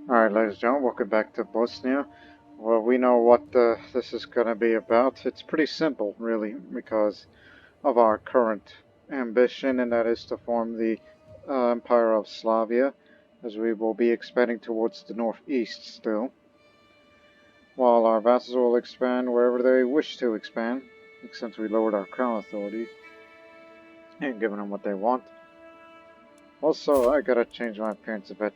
Alright, ladies and gentlemen, welcome back to Bosnia. Well, we know what this is going to be about. It's pretty simple, really, because of our current ambition, and that is to form the Empire of Slavia, as we will be expanding towards the northeast still, while our vassals will expand wherever they wish to expand, since we lowered our crown authority and given them what they want. Also, I gotta change my appearance a bit.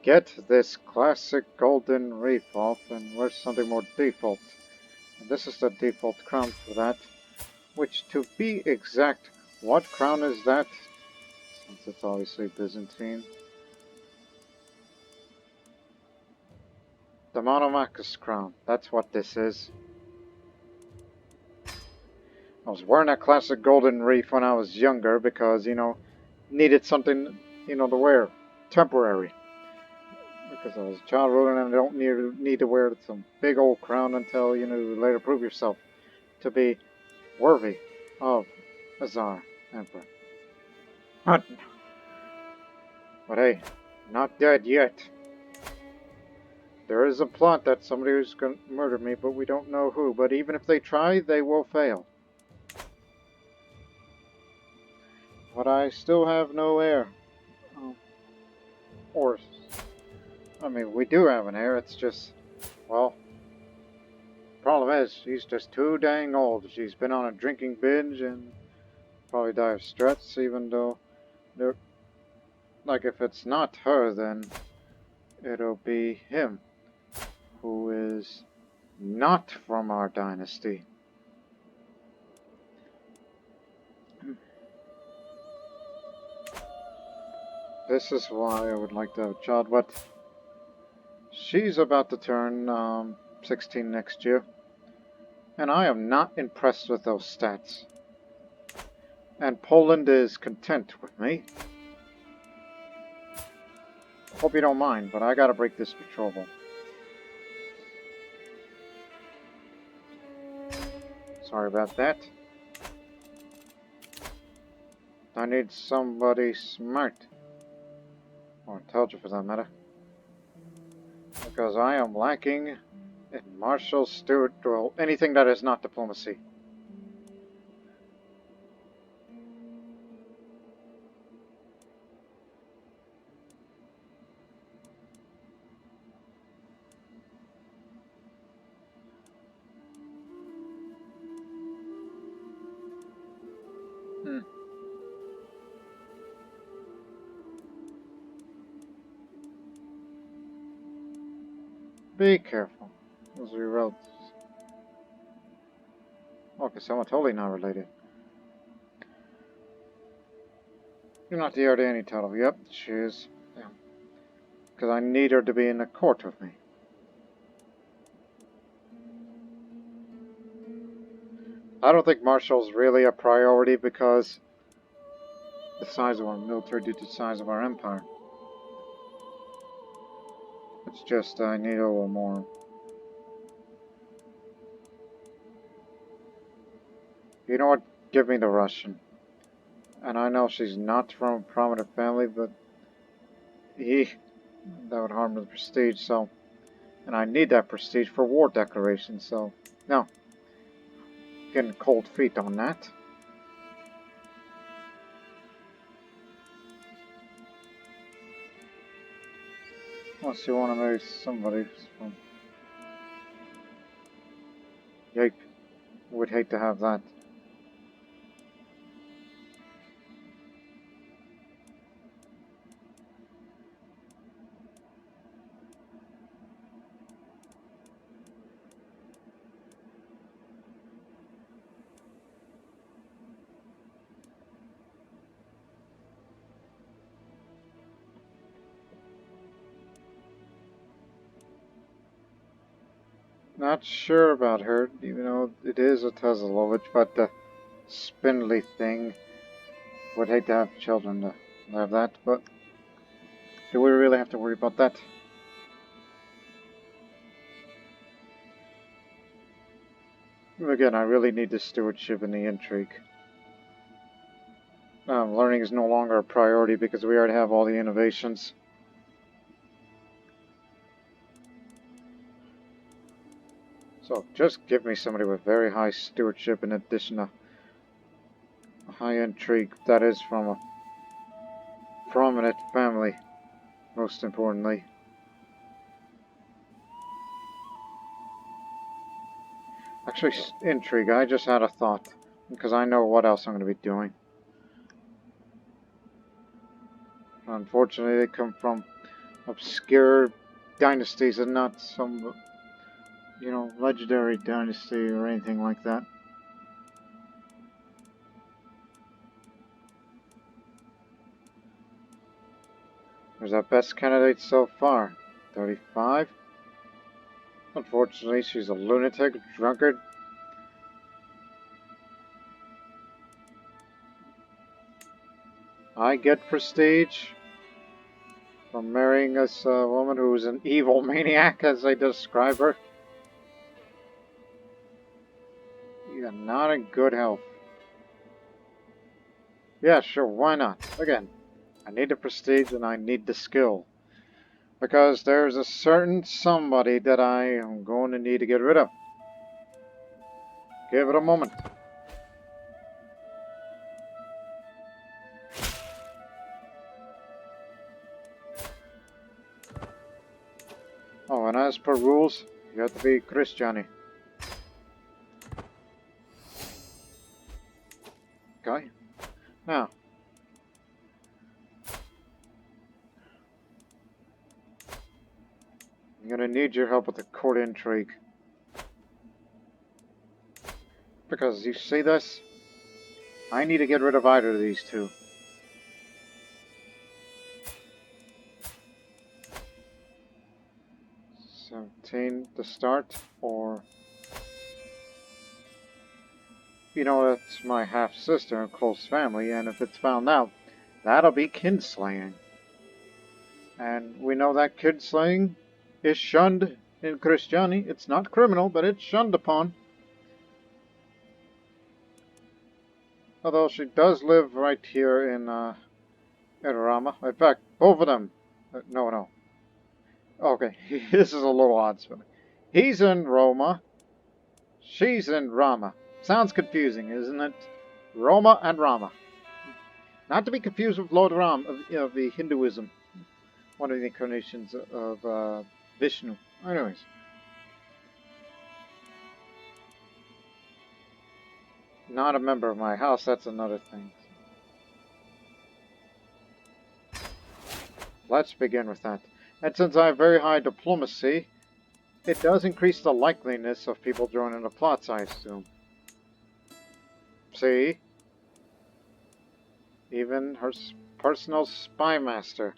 Get this classic golden reef off and wear something more default. And this is the default crown for that. Which, to be exact, what crown is that? Since it's obviously Byzantine. The Monomachus crown. That's what this is. I was wearing that classic golden reef when I was younger because, needed something, to wear. Temporary. Because I was a child ruler and I don't need to wear some big old crown until, later prove yourself to be worthy of a Tsar Emperor. But hey, not dead yet. There is a plot that somebody was going to murder me, but we don't know who. But even if they try, they will fail. But I still have no heir. We do have an heir, it's just, well, problem is, she's just too dang old. She's been on a drinking binge and probably die of stress, even though, like, if it's not her, then it'll be him, who is not from our dynasty. This is why I would like to have a child, but she's about to turn 16 next year, and I am not impressed with those stats. And Poland is content with me. Hope you don't mind, but I gotta break this betrothal. Sorry about that. I need somebody smart. Or intelligent for that matter. Because I am lacking in martial steward, well, anything that is not diplomacy. Be careful. Those are your relatives. Okay, so I'm totally not related. You're not the heir to any title. Yep, she is. Yeah. Because I need her to be in the court with me. I don't think Marshall's really a priority because the size of our military due to the size of our empire. It's just I need a little more. You know what? Give me the Russian. And I know she's not from a prominent family, but that would harm the prestige, so. And I need that prestige for war declaration, so. No. Getting cold feet on that. Unless you want to marry somebody from. Yike. Would hate to have that. Not sure about her, even though it is a Teslovich, but the spindly thing. Would hate to have children to have that, but do we really have to worry about that? Again, I really need the stewardship and the intrigue. Learning is no longer a priority because we already have all the innovations. So, just give me somebody with very high stewardship in addition to high intrigue. That is from a prominent family, most importantly. Actually, intrigue, I just had a thought, because I know what else I'm going to be doing. Unfortunately, they come from obscure dynasties and not some, you know, legendary dynasty or anything like that. There's our best candidate so far, 35. Unfortunately, she's a lunatic, drunkard. I get prestige from marrying this woman who's an evil maniac, as they describe her. You're not in good health. Yeah, sure, why not? Again, I need the prestige and I need the skill. Because there's a certain somebody that I am going to need to get rid of. Give it a moment. Oh, and as per rules, you have to be Christiani. Okay. Now. I'm going to need your help with the court intrigue. Because, you see this? I need to get rid of either of these two. 17 to start, or... You know, it's my half-sister and close family, and if it's found out, that'll be kinslaying. And we know that kinslaying is shunned in Christianity. It's not criminal, but it's shunned upon. Although she does live right here in Rama. In fact, both of them. No. Okay, this is a little odd spelling. He's in Roma. She's in Rama. Sounds confusing, isn't it? Roma and Rama. Not to be confused with Lord Ram of the Hinduism. One of the incarnations of Vishnu. Anyways. Not a member of my house, that's another thing. Let's begin with that. And since I have very high diplomacy, it does increase the likeliness of people joining the plots, I assume. See? Even her personal spy master.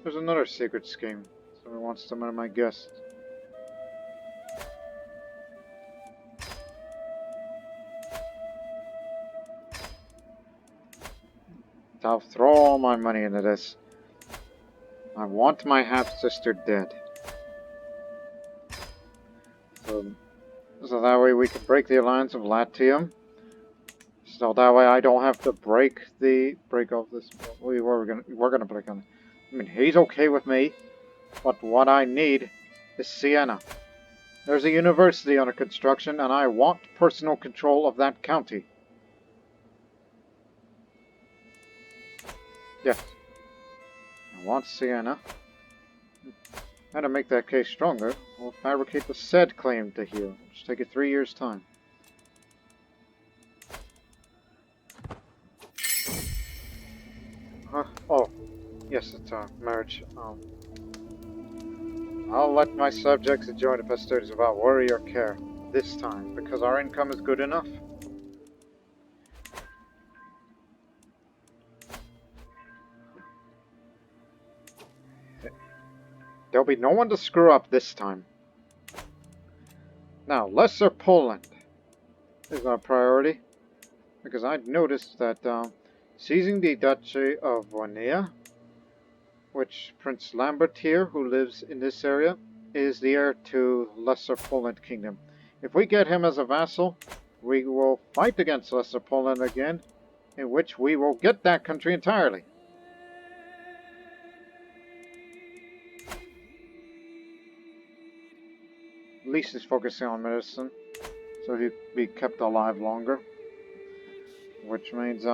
There's another secret scheme. Someone wants to murder my guests. I'll throw all my money into this. I want my half-sister dead. So that way we can break the alliance of Latium. So that way I don't have to break off this. We're gonna break on. I mean, he's okay with me, but what I need is Siena. There's a university under construction, and I want personal control of that county. Yes. I want Siena. And to make that case stronger, we'll fabricate the said claim to here, which will take it 3 years' time. Oh, yes, it's our marriage. I'll let my subjects enjoy the festivities without worry or care this time, because our income is good enough. There'll be no one to screw up this time. Now, Lesser Poland is our priority, because I'd noticed that seizing the Duchy of Vladimir, which Prince Lambert here, who lives in this area, is the heir to Lesser Poland Kingdom. If we get him as a vassal, we will fight against Lesser Poland again, in which we will get that country entirely. least he's focusing on medicine, so he'll be kept alive longer. Which means,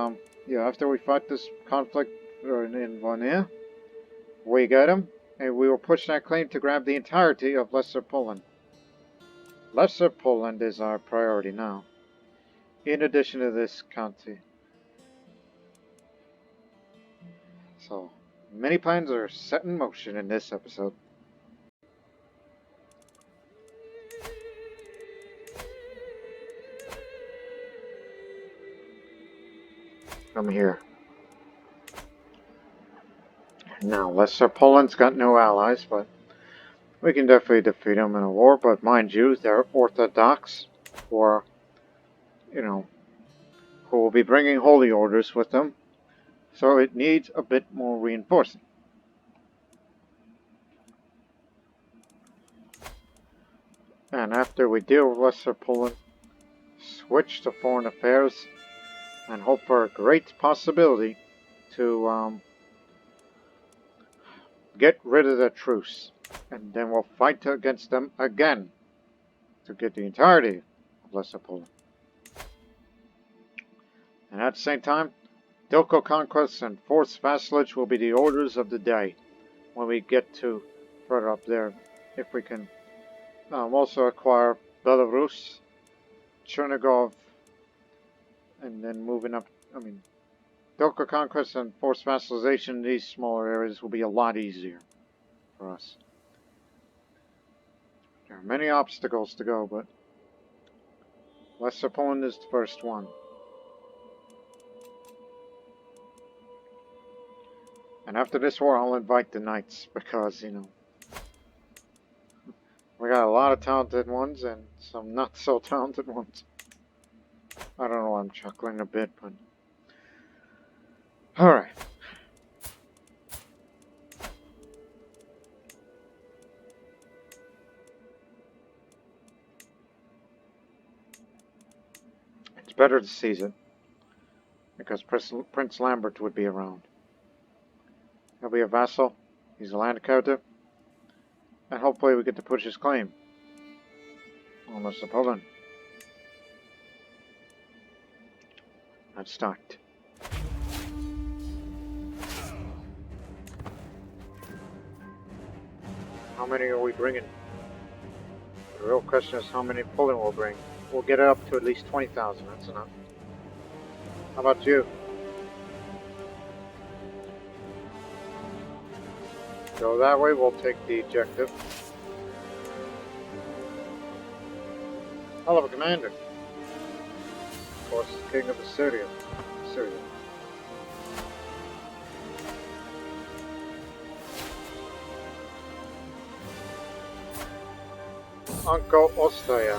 yeah, after we fight this conflict in Vladimir, we get him, and we will push that claim to grab the entirety of Lesser Poland. Lesser Poland is our priority now, in addition to this county. So, many plans are set in motion in this episode. Come here. Now, Lesser Poland's got no allies, but we can definitely defeat them in a war. But mind you, they're Orthodox, or, you know, who will be bringing holy orders with them. So it needs a bit more reinforcing. And after we deal with Lesser Poland, switch to foreign affairs, and hope for a great possibility to get rid of the truce. And then we'll fight against them again to get the entirety of Lesser Poland. And at the same time, Dilko Conquest and Forced Vassalage will be the orders of the day when we get to further up there. If we can also acquire Belarus, Chernigov, and then moving up, Dilko Conquest and Forced Vassalization in these smaller areas will be a lot easier for us. There are many obstacles to go, but Lesser Poland is the first one. And after this war, I'll invite the Knights, because, you know, we got a lot of talented ones and some not so talented ones. I don't know why I'm chuckling a bit, but... Alright. It's better to seize it, because Prince Lambert would be around. He'll be a vassal, he's a land character, and hopefully we get to push his claim on Lesser Poland. Let's start. How many are we bringing? The real question is how many Poland we'll bring. We'll get it up to at least 20,000, that's enough. How about you? Go that way, we'll take the objective. Hell of a commander. Of course, King of Syria. Uncle Ostaya.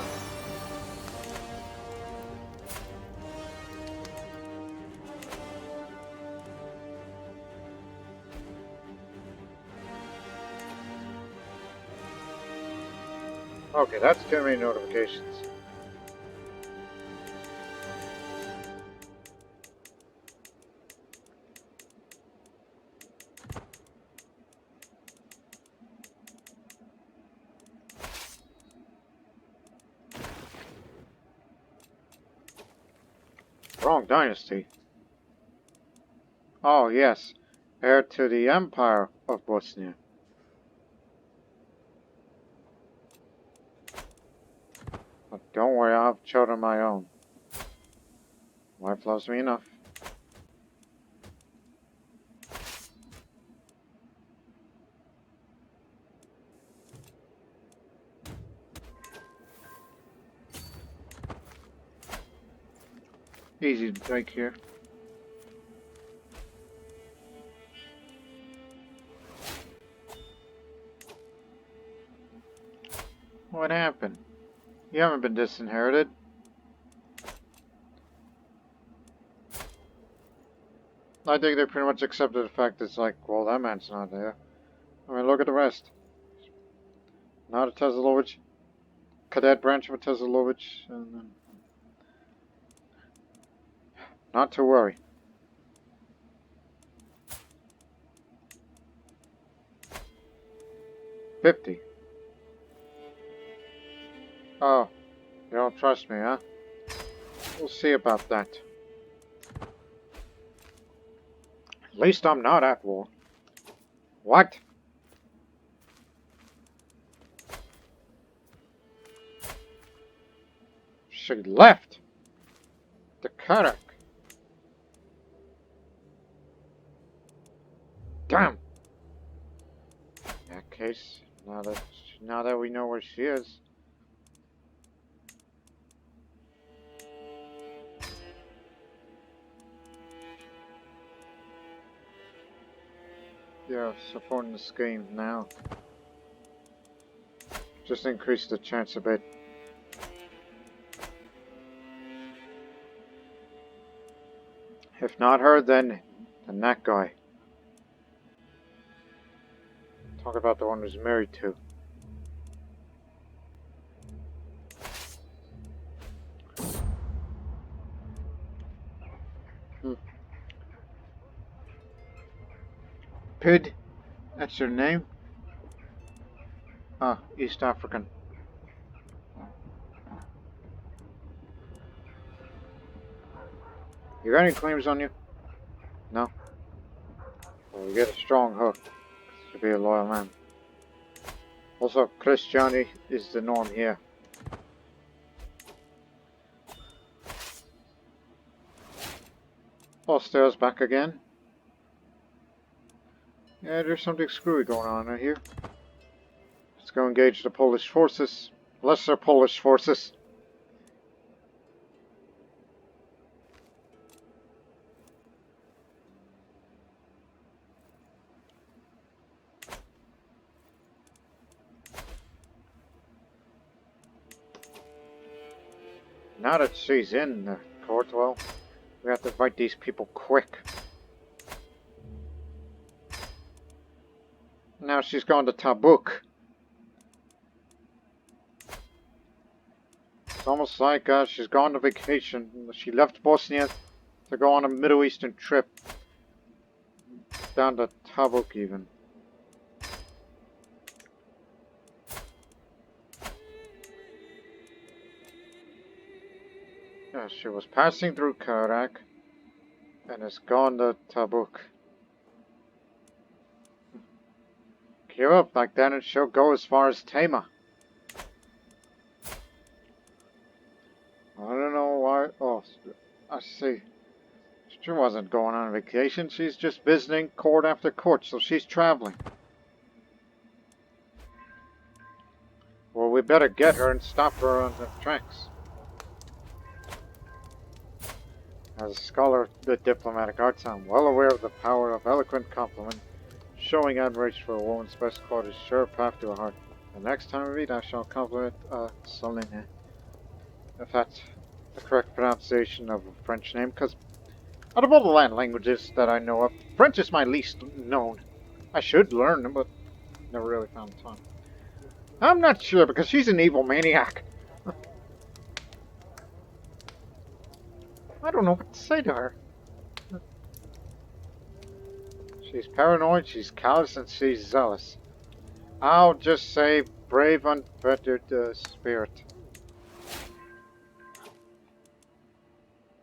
Okay, that's too many notifications. Wrong dynasty. Oh, yes. Heir to the Empire of Bosnia. But don't worry, I have children of my own. Wife loves me enough. Easy to take here. What happened? You haven't been disinherited. I think they pretty much accepted the fact that it's like, well, that man's not there. I mean, look at the rest. Not a Teslovich. Cadet branch of a Teslovich. And then... Not to worry. $50. Oh, you don't trust me, huh? We'll see about that. At least I'm not at war. What? She left! The Karak. Damn! In that case, now that we know where she is. Yeah, supporting the scheme now. Just increase the chance a bit. If not her, then that guy. Talk about the one who's married to. Pid? That's your name? Ah, East African. You got any claims on you? No? Well, you get a strong hook to be a loyal man. Also, Christianity is the norm here. All stairs back again. Yeah, there's something screwy going on here. Let's go engage the Polish forces. Lesser Polish forces. Now that she's in the court, well, we have to fight these people quick. Now she's gone to Tabuk. It's almost like she's gone on vacation. She left Bosnia to go on a Middle Eastern trip. Down to Tabuk even. Yeah, she was passing through Karak and has gone to Tabuk. Gear up like that and she'll go as far as Tema. I don't know why. Oh, I see. She wasn't going on vacation. She's just visiting court after court, so she's traveling. Well, we better get her and stop her on the tracks. As a scholar of the diplomatic arts, I'm well aware of the power of eloquent compliment. Showing admiration for a woman's best quality is sure path to a heart. The next time we meet, I shall compliment Soline. If that's the correct pronunciation of a French name, because out of all the land languages that I know of, French is my least known. I should learn them, but never really found the time. I'm not sure, because she's an evil maniac. I don't know what to say to her. She's paranoid, she's callous, and she's zealous. I'll just say brave, unfettered spirit.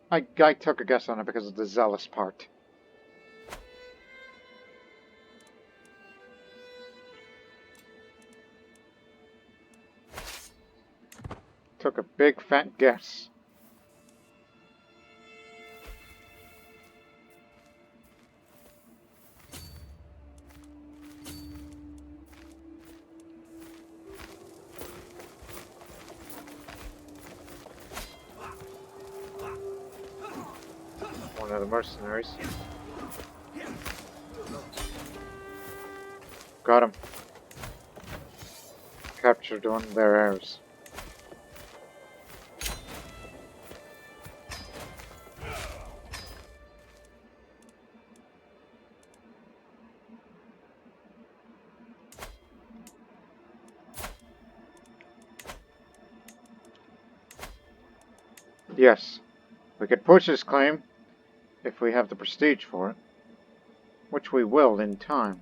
I took a guess on it because of the zealous part. Took a big fat guess. One of the mercenaries. Got him. Captured one of their heirs. Yes, we could push his claim if we have the prestige for it, which we will in time.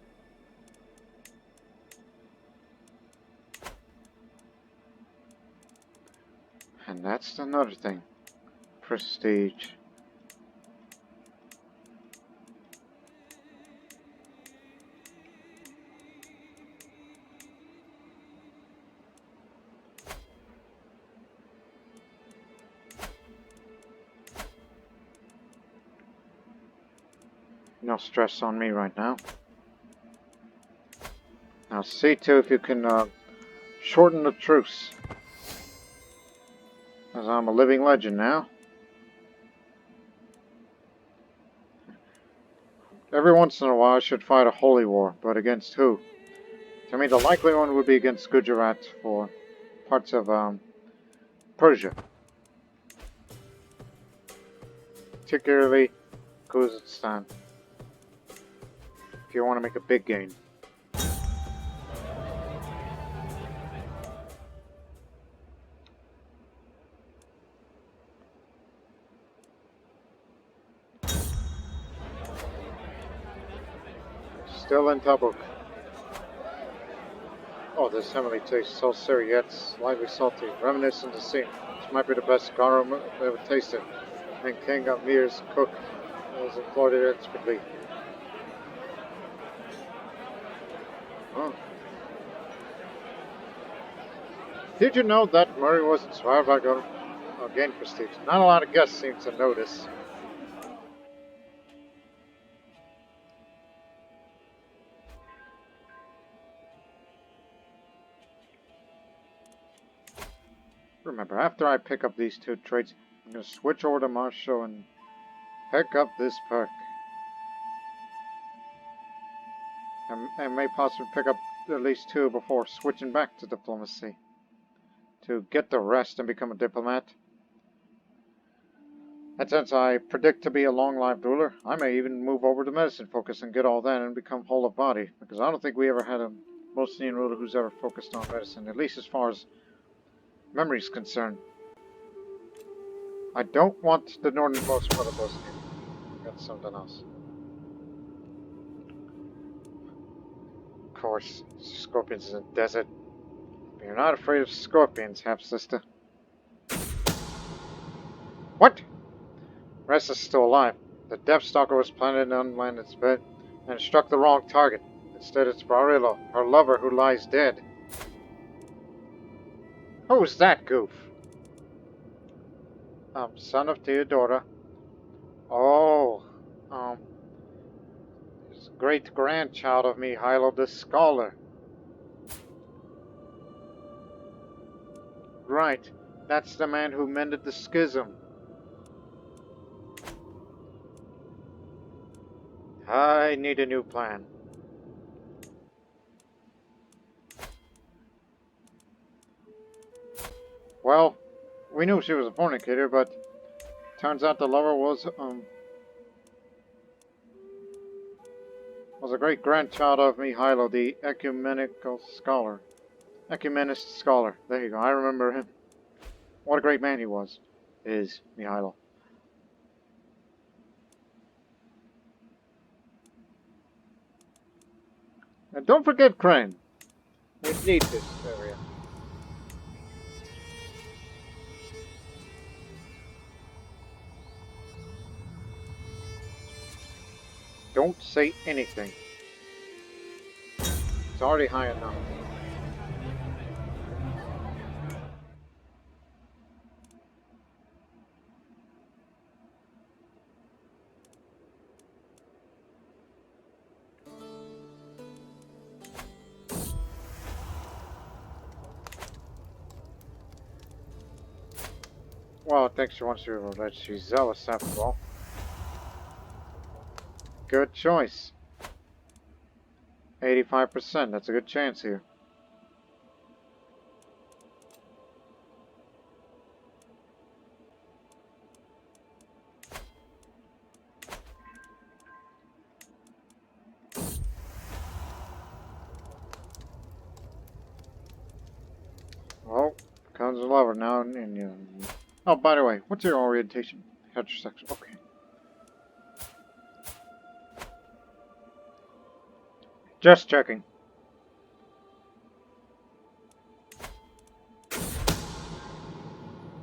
And that's another thing. Prestige. No stress on me right now. Now see to if you can shorten the truce. As I'm a living legend now. Every once in a while I should fight a holy war, but against who? To me the likely one would be against Gujarat for parts of Persia. Particularly Kazakhstan. If you want to make a big gain. Still in Tabuk. Oh, this heavenly taste, so syrupy yet slightly salty, reminiscent of sea. This might be the best garum I've ever tasted. And King Amir's cook was employed it expertly. Oh. Did you know that Murray was inspired by gain prestige? Not a lot of guests seem to notice. Remember, after I pick up these two traits, I'm going to switch over to Marshall and pick up this perk. And may possibly pick up at least two before switching back to diplomacy. To get the rest and become a diplomat. And since I predict to be a long-lived ruler, I may even move over to medicine focus and get all that and become whole of body. Because I don't think we ever had a Bosnian ruler who's ever focused on medicine, at least as far as memory is concerned. I don't want the northernmost part of Bosnia. That's something else. Of course, scorpions in the desert. But you're not afraid of scorpions, half-sister. What? Rest is still alive. The Deathstalker was planted on its bed and struck the wrong target. Instead, it's Barillo, her lover, who lies dead. Who's that goof? Son of Theodora. Oh, great-grandchild of Mihailo the Scholar. Right, that's the man who mended the schism. I need a new plan. Well, we knew she was a fornicator, but turns out the lover was a great-grandchild of Mihailo, the ecumenist scholar. There you go, I remember him. What a great man he was, is Mihailo. And don't forget Crane. We need this area. Don't say anything. It's already high enough. Well, it thinks she wants to that she's zealous after all. Good choice. 85%, that's a good chance here. Well, becomes a lover now, and you. Oh, by the way, what's your orientation? Heterosexual. Okay. Just checking.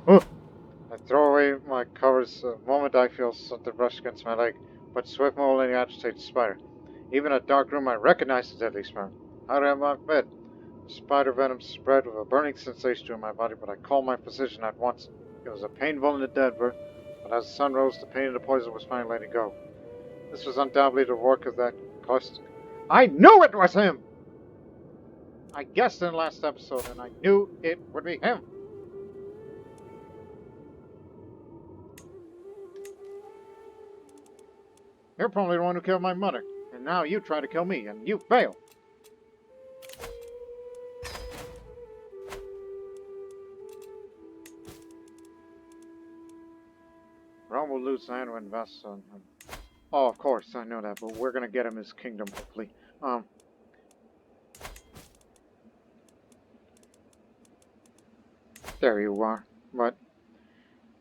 Oh. this moment I feel something brush against my leg, but swift molding agitates the spider. Even in a dark room I recognize the deadly smell. How did I not bed? Spider venom spread with a burning sensation in my body, but I called my physician at once. It was a painful in the Denver, but as the sun rose, the pain of the poison was finally letting go. This was undoubtedly the work of that cost. I knew it was him! I guessed in the last episode, and I knew it would be him. You're probably the one who killed my mother, and now you try to kill me, and you fail. Rome will lose land when Vass on him. Oh, of course, I know that, but we're gonna get him his kingdom, hopefully. There you are. But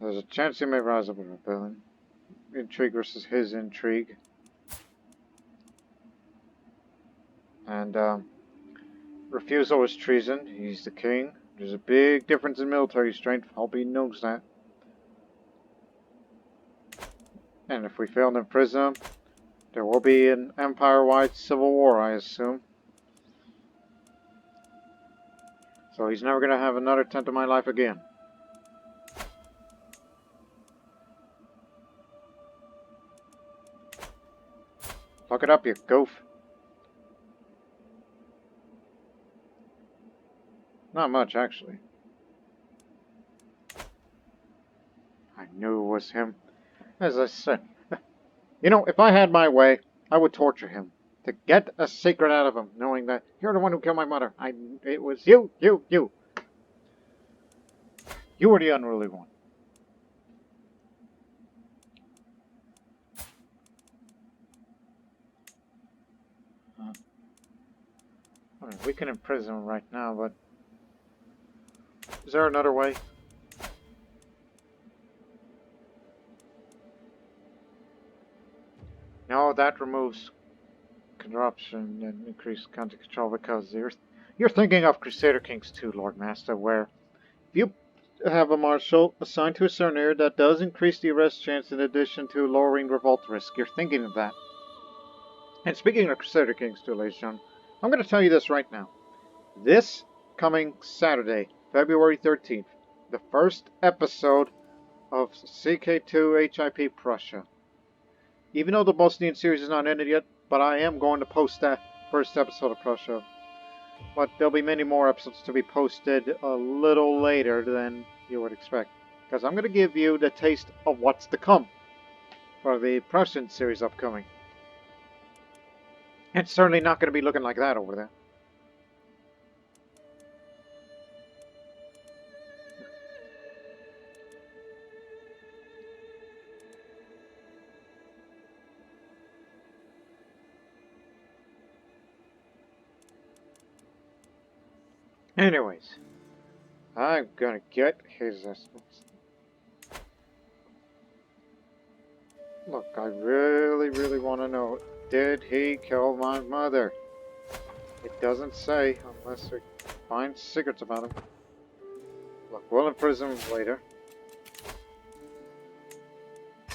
there's a chance he may rise up in rebellion. Intrigue versus his intrigue. And, refusal is treason. He's the king. There's a big difference in military strength. Hope he knows that. And if we fail to imprison him, there will be an empire-wide civil war, I assume. So he's never going to have another tenth of my life again. Look it up, you goof. Not much, actually. I knew it was him. As I said, you know, if I had my way, I would torture him to get a secret out of him, knowing that you're the one who killed my mother. It was you. You were the unruly one. I mean, we can imprison him right now, but is there another way? No, that removes corruption and increased country control because you're thinking of Crusader Kings 2, Lord Master, where if you have a marshal assigned to a certain area, that does increase the arrest chance in addition to lowering revolt risk. You're thinking of that. And speaking of Crusader Kings 2, ladies and gentlemen, I'm going to tell you this right now. This coming Saturday, February 13th, the first episode of CK2 HIP Prussia. Even though the Bosnian series is not ended yet, but I am going to post that first episode of Prussia. But there'll be many more episodes to be posted a little later than you would expect. Because I'm going to give you the taste of what's to come for the Prussian series upcoming. It's certainly not going to be looking like that over there. Anyways, I'm gonna get his estimates. Look, I really want to know, did he kill my mother? It doesn't say, unless we find secrets about him. Look, we'll imprison him later.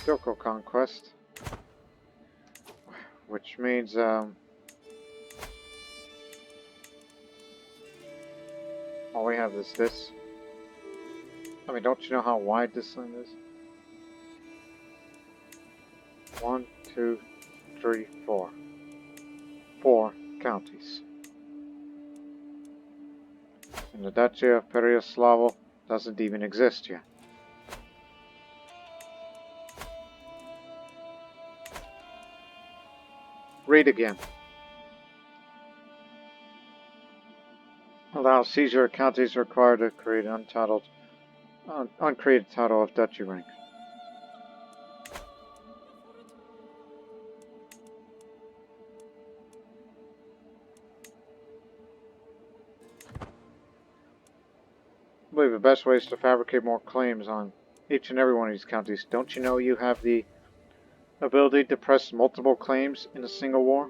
Turco conquest. Which means, all we have is this. I mean, don't you know how wide this thing is? 1, 2, 3, 4. 4 counties. And the Duchy of Pereyaslavo doesn't even exist yet. Read again. Allow seizure of counties required to create an uncreated title of duchy rank. I believe the best way is to fabricate more claims on each and every one of these counties. Don't you know you have the ability to press multiple claims in a single war?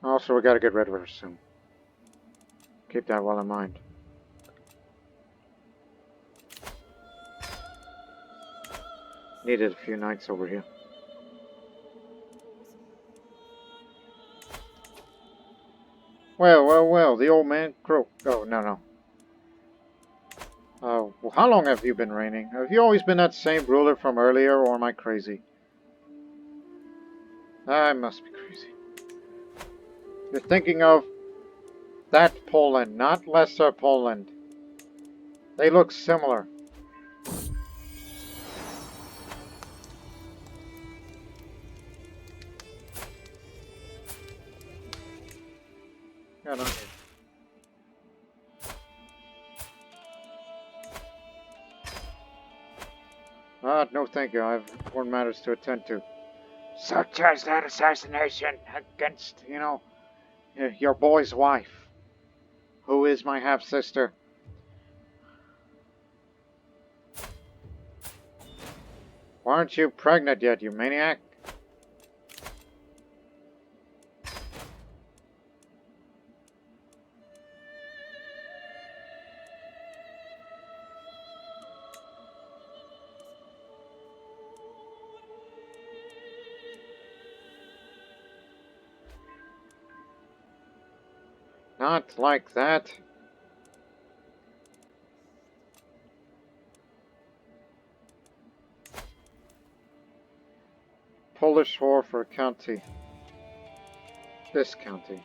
Also, we gotta get rid of her soon. Keep that well in mind. Needed a few knights over here. Well, the old man croaked. Oh, no. Well, how long have you been reigning? Have you always been that same ruler from earlier, or am I crazy? I must be crazy. You're thinking of that Poland, not Lesser Poland. They look similar. Yeah, no. No thank you. I have important matters to attend to. Such as that assassination against, your boy's wife, who is my half-sister. Why aren't you pregnant yet, you maniac? Not like that. Polish whore for a county. This county.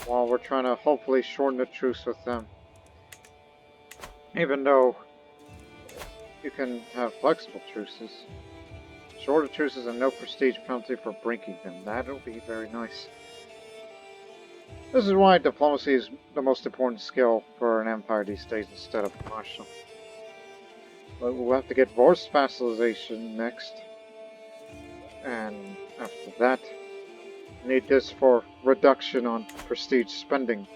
While we're trying to hopefully shorten the truce with them. Even though you can have flexible truces. Shorter truces and no prestige penalty for breaking them. That'll be very nice. This is why diplomacy is the most important skill for an empire these days instead of martial. But we'll have to get Forced Vassalization next. And after that, need this for reduction on prestige spending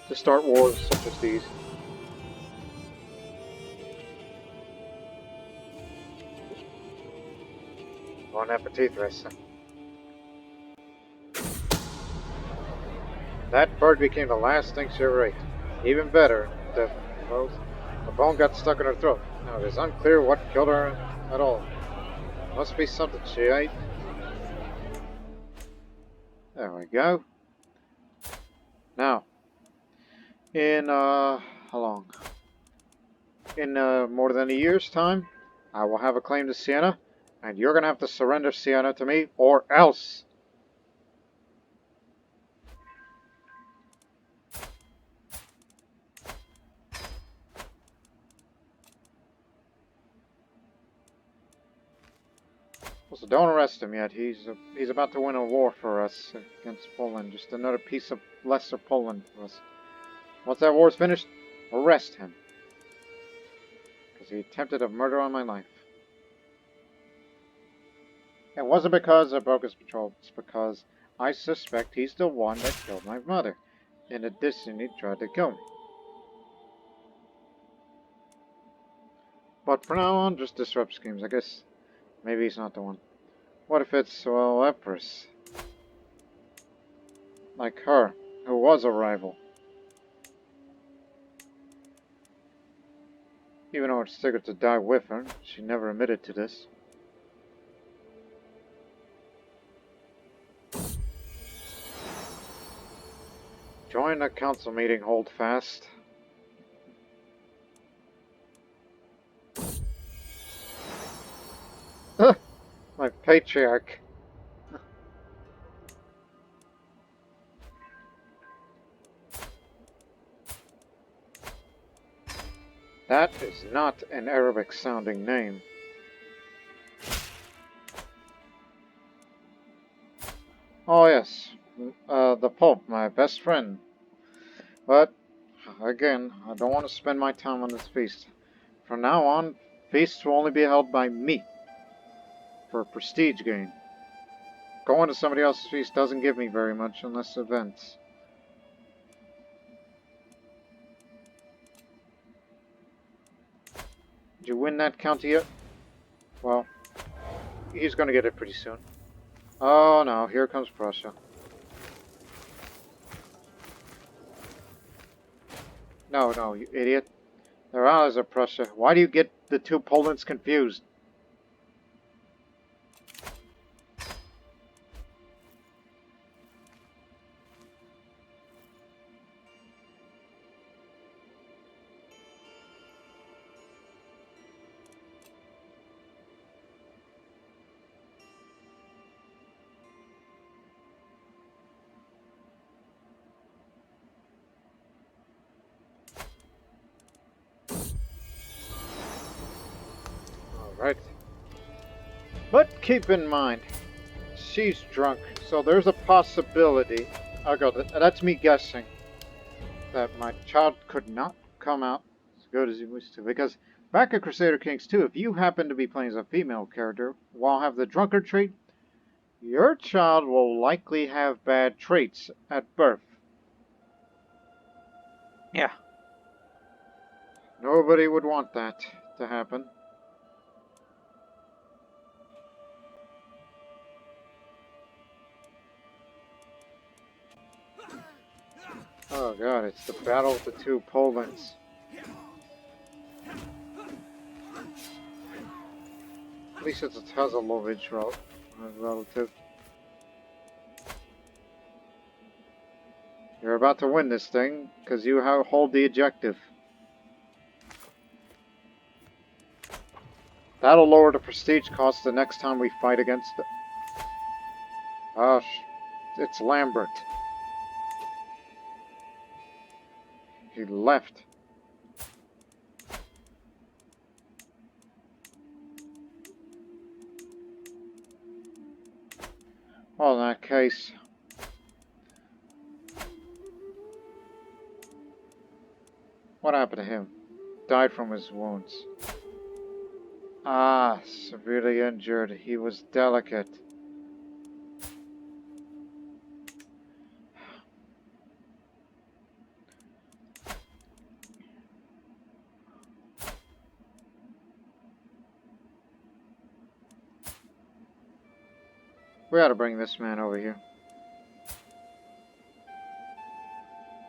to start wars such as these. Bon appetit, Ressa. That bird became the last thing she ever ate. Even better, the bone got stuck in her throat. Now it is unclear what killed her at all. Must be something she ate. There we go. Now, in how long? In more than a year's time, I will have a claim to Siena, and you're gonna have to surrender Siena to me, or else. So don't arrest him yet. He's about to win a war for us against Poland. Just another piece of lesser Poland for us. Once that war's finished, arrest him. Because he attempted a murder on my life. It wasn't because I broke his patrol. It's because I suspect he's the one that killed my mother. In addition, he tried to kill me. But for now on, just disrupt schemes. I guess maybe he's not the one. What if it's, well, Empress? Like her, who was a rival. Even though it's figured to die with her, she never admitted to this. Join the council meeting, hold fast. My patriarch. That is not an Arabic sounding name. Oh yes, the Pope, my best friend. But, again, I don't want to spend my time on this feast. From now on, feasts will only be held by me. For prestige gain. Going to somebody else's feast doesn't give me very much unless events. Did you win that county yet? Well, he's gonna get it pretty soon. Oh no, here comes Prussia. No, no, you idiot. They're allies of Prussia. Why do you get the two Polands confused? Alright. But keep in mind, she's drunk, so there's a possibility, that's me guessing, that my child could not come out as good as he wished to. Because back at Crusader Kings 2, if you happen to be playing as a female character while have the drunkard trait, your child will likely have bad traits at birth. Yeah. Nobody would want that to happen. Oh god, it's the battle of the two Polands. At least it's a Tazalovich relative. You're about to win this thing, because you hold the objective. That'll lower the prestige cost the next time we fight against it. Oh, it's Lambert. He left. Well, in that case... What happened to him? Died from his wounds. Ah, severely injured. He was delicate. We ought to bring this man over here.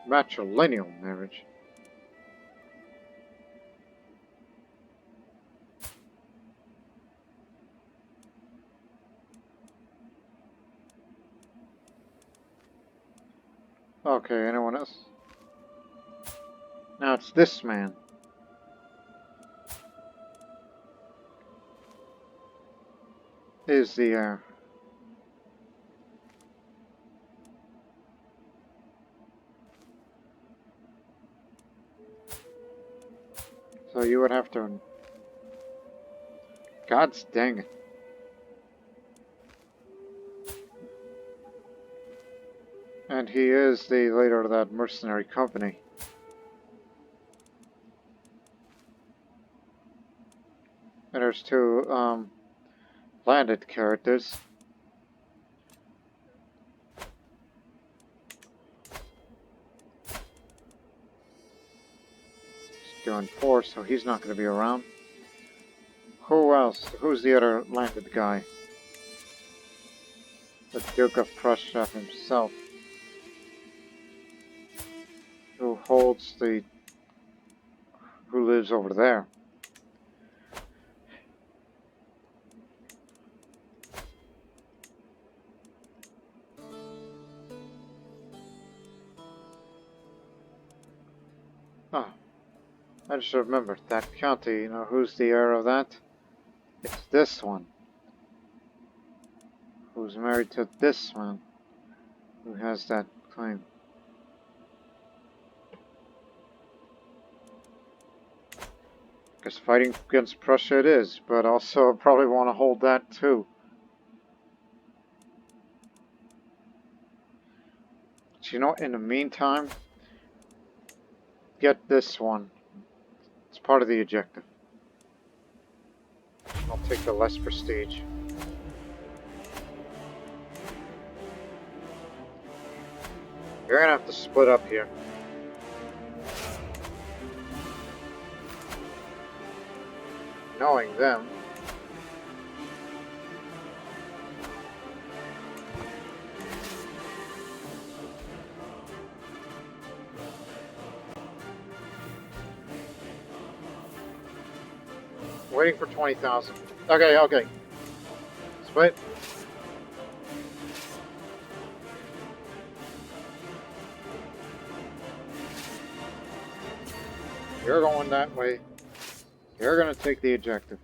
Matrilineal marriage. Okay, anyone else? Now it's this man. Is the heir. So you would have to... God's dang it. And he is the leader of that mercenary company. And there's two, landed characters. He's doing 4, so he's not going to be around. Who else? Who's the other landed guy? The Duke of Prussia himself. Who holds the... Who lives over there. Oh, I just remembered that county, you know, who's the heir of that? It's this one. Who's married to this one. Who has that claim. Because fighting against Prussia it is, but also probably want to hold that too. But you know, in the meantime, get this one. It's part of the objective. I'll take the less prestige. You're gonna have to split up here. Knowing them. Waiting for 20,000. Okay, okay. Split. You're going that way. You're gonna take the objective.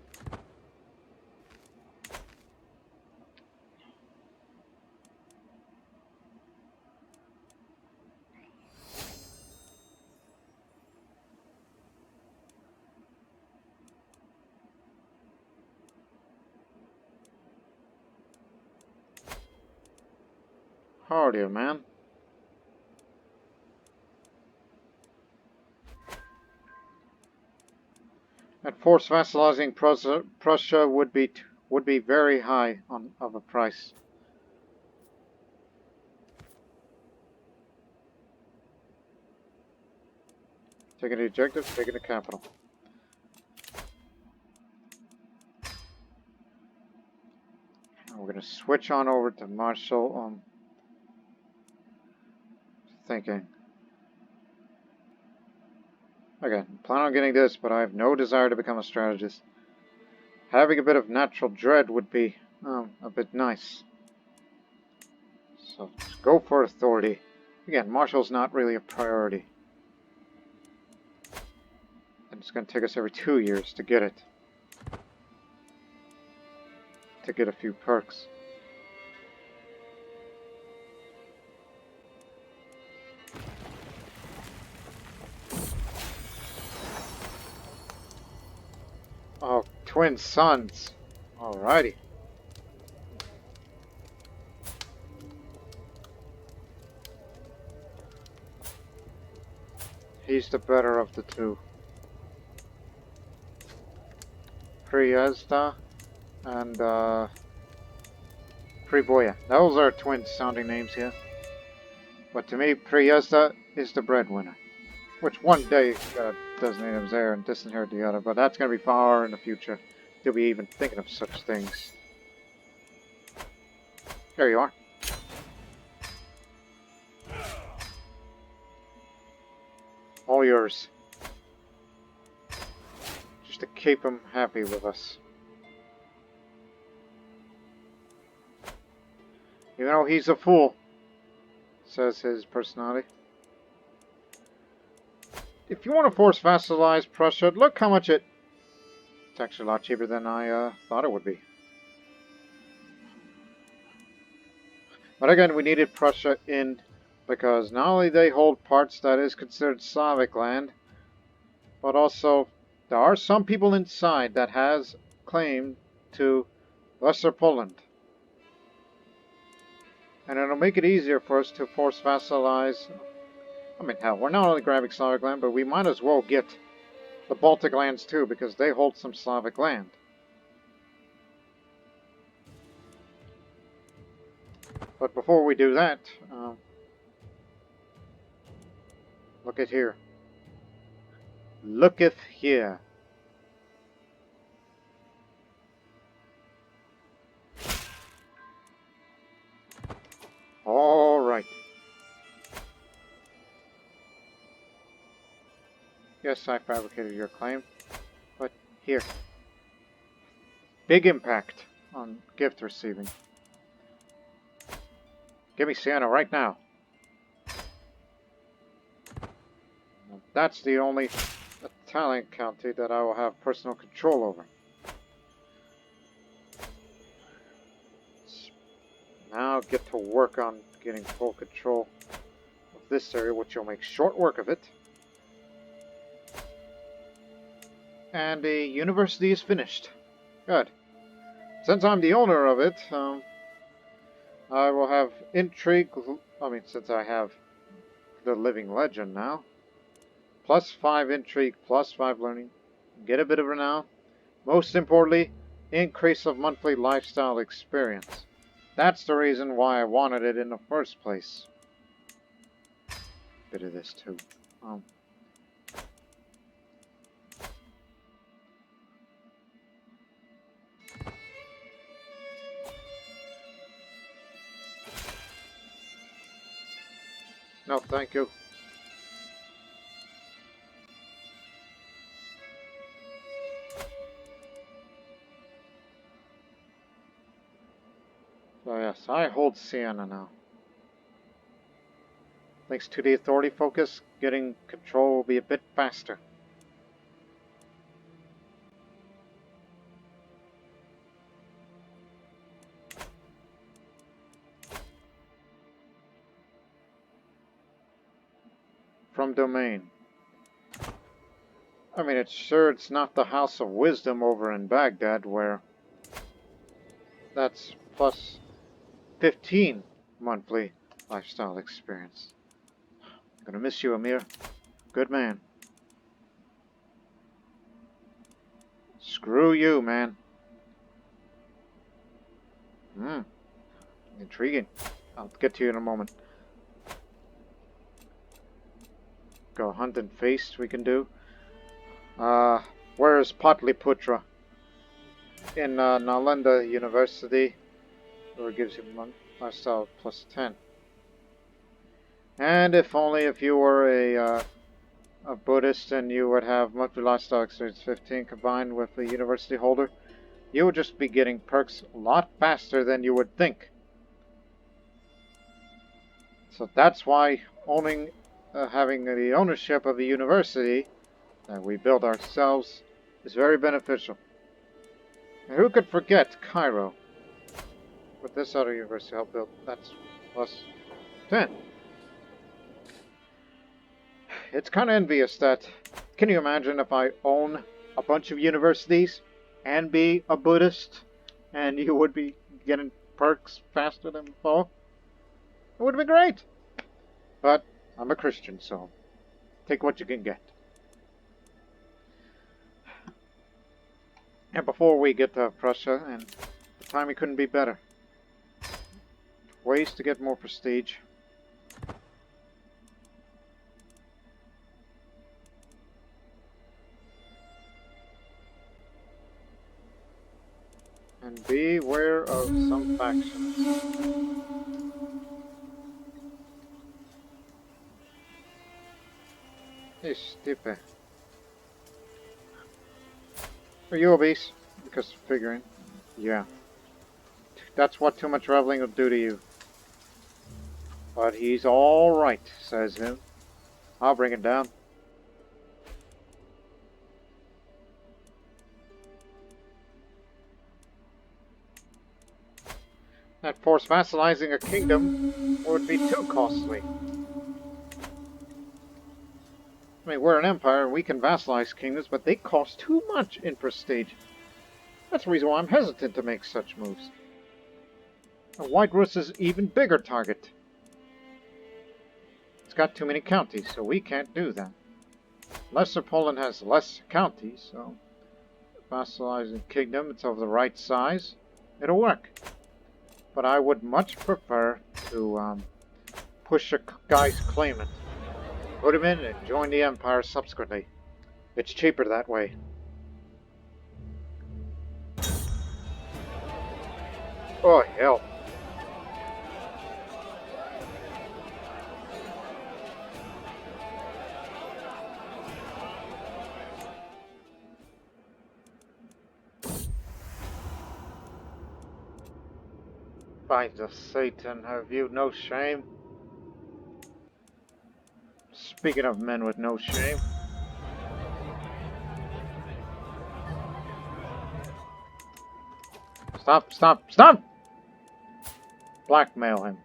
How are you, man? At forced vassalizing Prussia would be very high of a price. Taking the objective, taking the capital. And we're gonna switch on over to Marshall. Thinking. Okay, plan on getting this, but I have no desire to become a strategist. Having a bit of natural dread would be a bit nice. So let's go for authority. Again, Marshall's not really a priority. And it's going to take us every 2 years to get it. To get a few perks. Oh, twin sons. Alrighty. He's the better of the two. Priezda and Priboya. Those are twin sounding names here. But to me, Priezda is the breadwinner. Which one day designate him as heir and disinherit the other, but that's going to be far in the future. They'll be even thinking of such things. There you are. All yours. Just to keep him happy with us. You know, he's a fool, says his personality. If you want to force vassalize Prussia, look how much it's actually a lot cheaper than I thought it would be. But again, we needed Prussia in because not only they hold parts that is considered Slavic land, but also there are some people inside that has claim to Lesser Poland. And it'll make it easier for us to force vassalize. I mean, hell, we're not only grabbing Slavic land, but we might as well get the Baltic lands too, because they hold some Slavic land. But before we do that, look at here. Looketh here. All right. Yes, I fabricated your claim, but here. Big impact on gift receiving. Give me Siena right now. That's the only Italian county that I will have personal control over. Now get to work on getting full control of this area, which will make short work of it. And the university is finished. Good. Since I'm the owner of it, I will have intrigue. I mean, since I have the living legend now, +5 intrigue, +5 learning, get a bit of renown. Most importantly, increase of monthly lifestyle experience. That's the reason why I wanted it in the first place. Bit of this too. No, thank you. So I hold Siena now. Thanks to the authority focus, getting control will be a bit faster. From domain. I mean, it's not the House of Wisdom over in Baghdad where that's plus 15 monthly lifestyle experience. Gonna miss you, Amir. Good man. Screw you, man. Intriguing. I'll get to you in a moment. Go hunt and feast we can do. Where is Patliputra? In Nalanda University, where it gives you lifestyle plus 10. And if only if you were a Buddhist and you would have monthly lifestyle experience 15 combined with the university holder, you would just be getting perks a lot faster than you would think. So that's why having the ownership of the university that we build ourselves is very beneficial. And who could forget Cairo? With this other university help built, that's plus 10. It's kind of envious that, can you imagine if I own a bunch of universities and be a Buddhist and you would be getting perks faster than before? It would be great. But I'm a Christian, so take what you can get. And before we get to Prussia, and the timing couldn't be better. Ways to get more prestige. And beware of some factions. Hey, Stipe. Are you obese? Because figuring. Yeah. That's what too much traveling will do to you. But he's alright, says him. I'll bring it down. That forced vassalizing a kingdom would be too costly. I mean, we're an empire and we can vassalize kingdoms, but they cost too much in prestige. That's the reason why I'm hesitant to make such moves. And White Rus is an even bigger target. It's got too many counties, so we can't do that. Lesser Poland has less counties, so vassalizing kingdom, it's of the right size. It'll work. But I would much prefer to push a guy's claimant. Put him in and join the empire subsequently. It's cheaper that way. Oh, hell. By the Satan, have you no shame? Speaking of men with no shame. Stop, stop, stop! Blackmail him.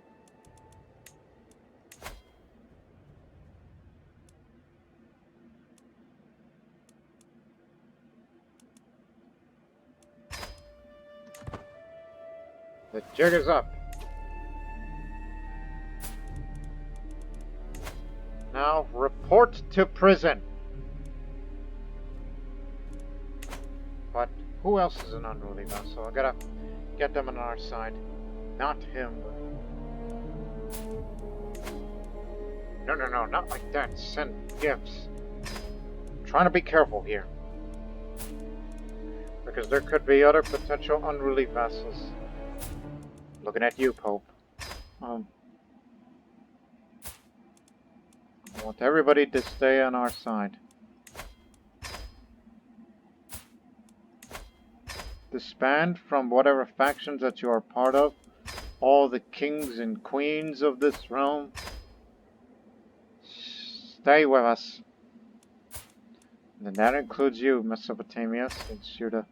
The jig is up. Now report to prison. But who else is an unruly vassal? I gotta get them on our side. Not him. No, no, no, not like that. Send gifts. I'm trying to be careful here. Because there could be other potential unruly vassals. Looking at you, Pope. I want everybody to stay on our side. Disband from whatever factions that you are part of. all the kings and queens of this realm. Stay with us. And that includes you, Mesopotamia, since you're the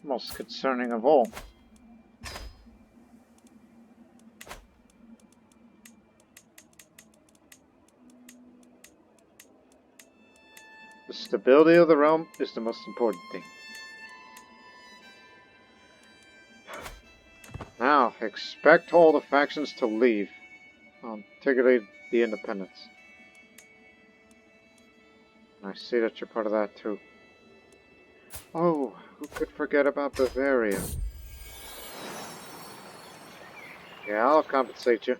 most concerning of all. The stability of the realm is the most important thing. Now, expect all the factions to leave, particularly the independents. I see that you're part of that too. Oh, who could forget about Bavaria? Yeah, I'll compensate you.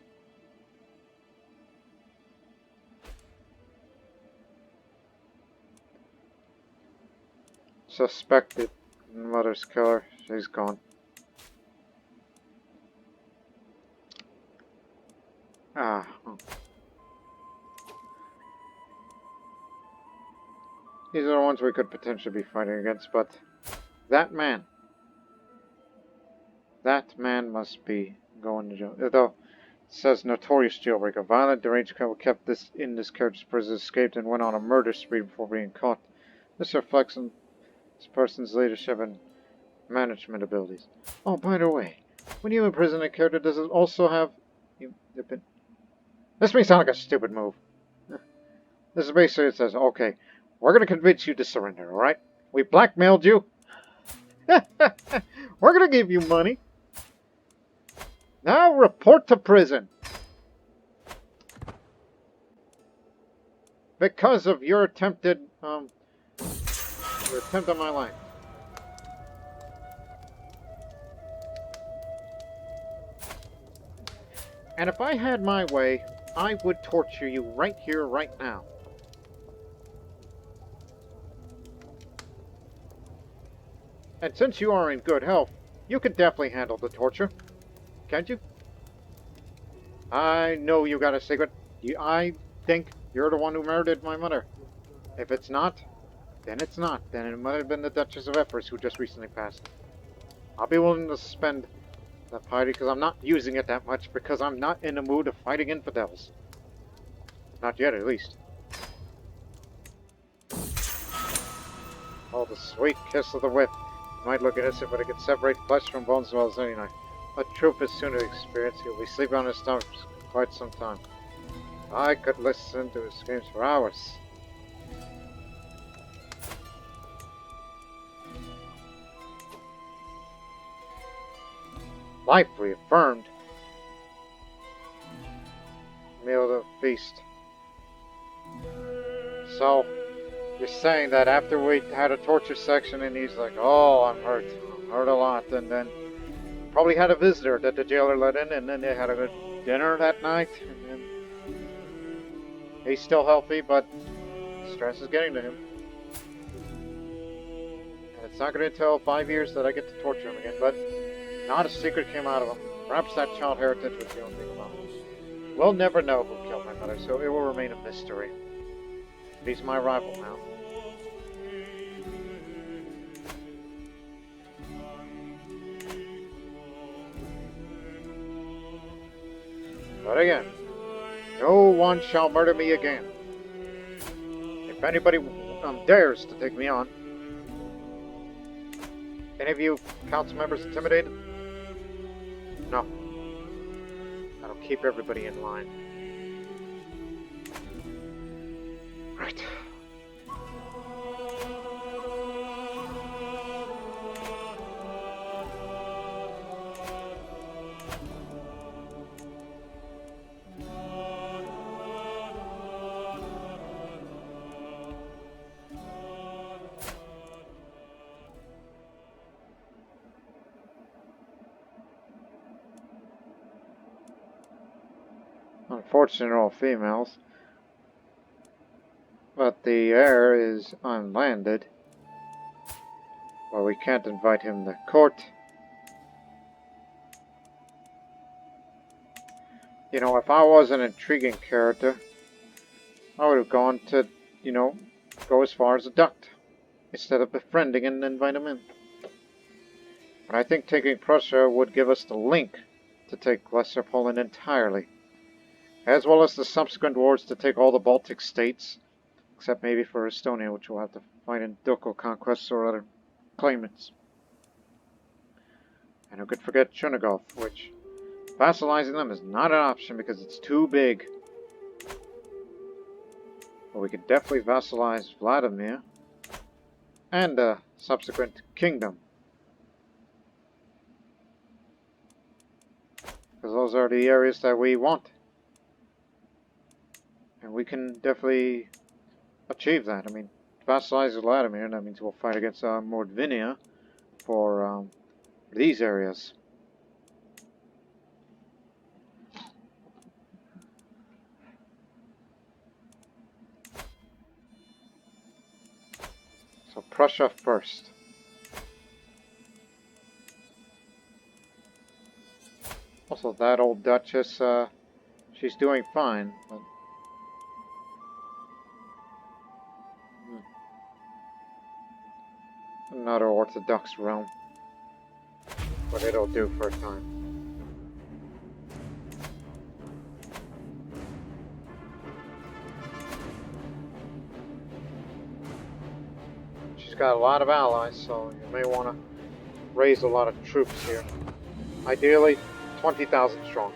Suspected mother's killer. She's gone. Ah. These are the ones we could potentially be fighting against, but that man must be going to jail. Though it says notorious jailbreaker, violent, deranged criminal kept this in this character's prison, escaped, and went on a murder spree before being caught. This reflects on this person's leadership and management abilities. Oh, by the way, when you imprison a character, does it also have... This may sound like a stupid move. This is basically, it says, okay, we're going to convince you to surrender, alright? We blackmailed you. We're going to give you money. Now report to prison. Because of your attempt on my life. And if I had my way, I would torture you right here, right now. And since you are in good health, you can definitely handle the torture. Can't you? I know you got a secret. I think you're the one who murdered my mother. If it's not, then it's not. Then it might have been the Duchess of Epirus who just recently passed. I'll be willing to spend that piety because I'm not using it that much because I'm not in the mood of fighting infidels. Not yet, at least. Oh, the sweet kiss of the whip. It might look innocent, but it can separate flesh from bones as well as any knife. A truth is soon to experience. He'll be sleeping on his stomach for quite some time. I could listen to his screams for hours. Life reaffirmed. Meal of the feast. So, you're saying that after we had a torture section and he's like, oh, I'm hurt a lot, and then probably had a visitor that the jailer let in, and then they had a good dinner that night, and then he's still healthy, but stress is getting to him. And it's not going to until 5 years that I get to torture him again, but not a secret came out of him. Perhaps that child heritage was the only thing about him. We'll never know who killed my mother, so it will remain a mystery. He's my rival now. But again, no one shall murder me again. If anybody dares to take me on. Any of you council members intimidated? No. That'll keep everybody in line. Right. Unfortunately, all females. But the heir is unlanded. Well, we can't invite him to court. You know, if I was an intriguing character, I would have gone to, you know, go as far as a duct. Instead of befriending and invite him in. And I think taking Prussia would give us the link to take Lesser Poland entirely, as well as the subsequent wars to take all the Baltic states, except maybe for Estonia, which we'll have to fight in ducal conquests or other claimants. And who could forget Chernigov, which vassalizing them is not an option because it's too big. But we could definitely vassalize Vladimir and a subsequent kingdom, because those are the areas that we want. And we can definitely achieve that. I mean, vassalize Vladimir, and that means we'll fight against Mordvinia for these areas. So Prussia first. Also, that old Duchess, she's doing fine, but another Orthodox realm. But it'll do for a time. She's got a lot of allies, so you may want to raise a lot of troops here. Ideally, 20,000 strong.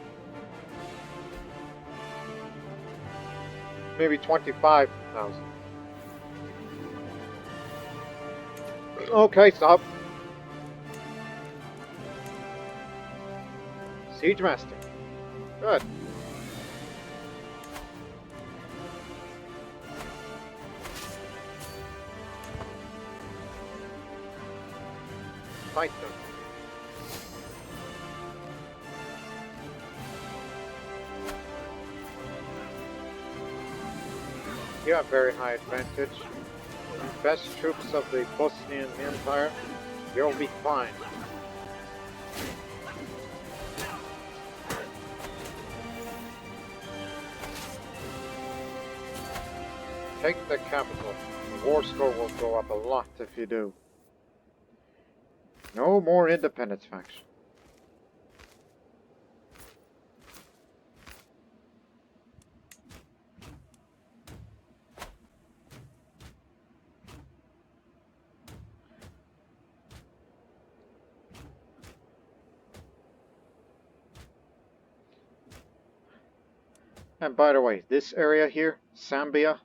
Maybe 25,000. Okay, stop. Siege Master. Good. Fight them. You have very high advantage. Best troops of the Bosnian Empire, you'll be fine. Take the capital. The war score will go up a lot if you do. No more independence faction. And by the way, this area here, Sambia,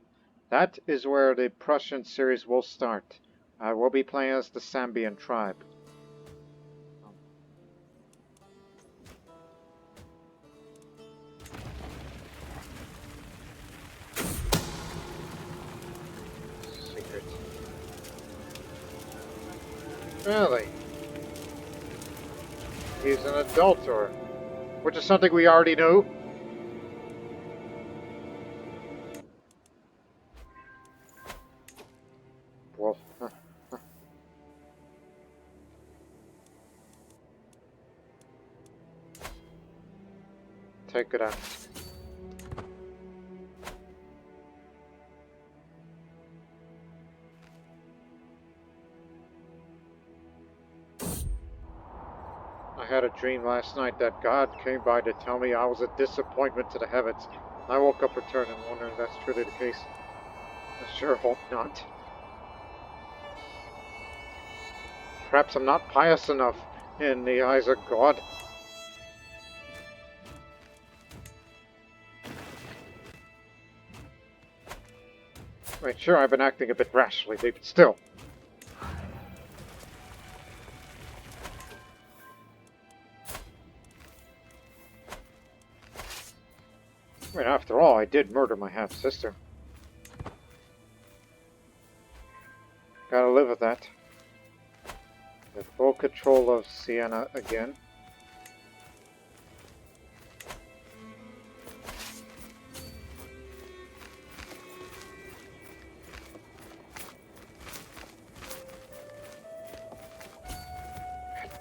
that is where the Prussian series will start. We'll be playing as the Sambian tribe. Secret. Really? He's an adulterer, which is something we already knew. Well, take it out. I had a dream last night that God came by to tell me I was a disappointment to the heavens. I woke up returned and wondering if that's truly the case. I sure hope not. Perhaps I'm not pious enough in the eyes of God. I mean, sure, I've been acting a bit rashly, but still. I mean, after all, I did murder my half-sister. Gotta live with that. With full control of Siena again.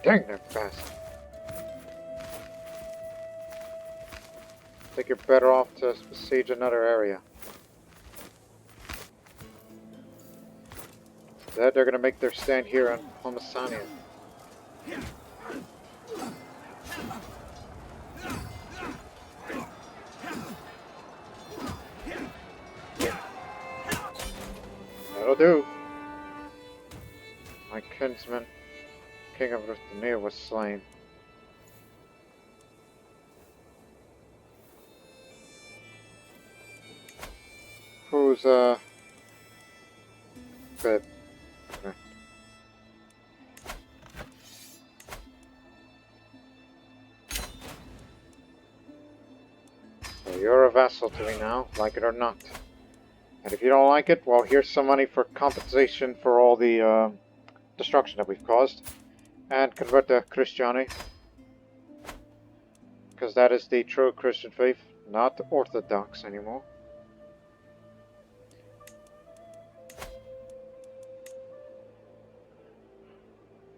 Dang, they're fast. I think you're better off to besiege another area. Instead, they're going to make their stand here on Pomerania. That'll do. My kinsman, King of Vladimir, was slain. Who's, good. Okay. So you're a vassal to me now, like it or not. And if you don't like it, well, here's some money for compensation for all the, destruction that we've caused. And convert to Christianity. Because that is the true Christian faith, not Orthodox anymore.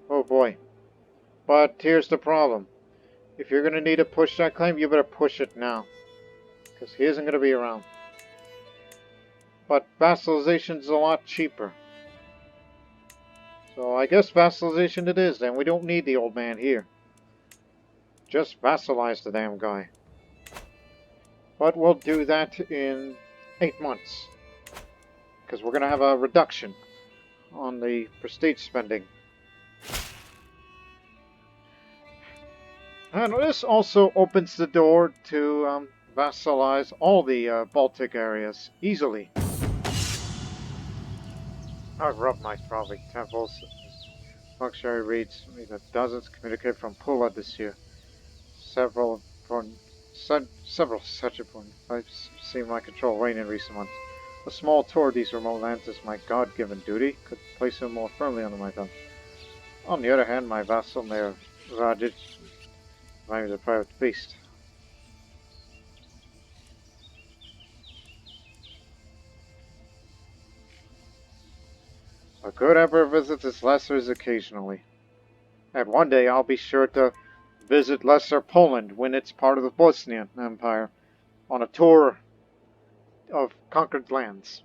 Oh boy. But here's the problem. If you're going to need to push that claim, you better push it now. Because he isn't going to be around. But vassalization is a lot cheaper. So I guess vassalization it is then. We don't need the old man here. Just vassalize the damn guy. But we'll do that in 8 months. Because we're going to have a reduction on the prestige spending. And this also opens the door to vassalize all the Baltic areas easily. I've rubbed my probably temples. Functionary reads that dozens communicated from Pula this year. Several such important I've seen my control wane in recent months. A small tour of these remote lands is my God-given duty. Could place him more firmly under my thumb. On the other hand, my vassal Mayor Rajic is a private beast. A good emperor visits his lessers occasionally. And one day I'll be sure to visit Lesser Poland when it's part of the Bosnian Empire on a tour of conquered lands.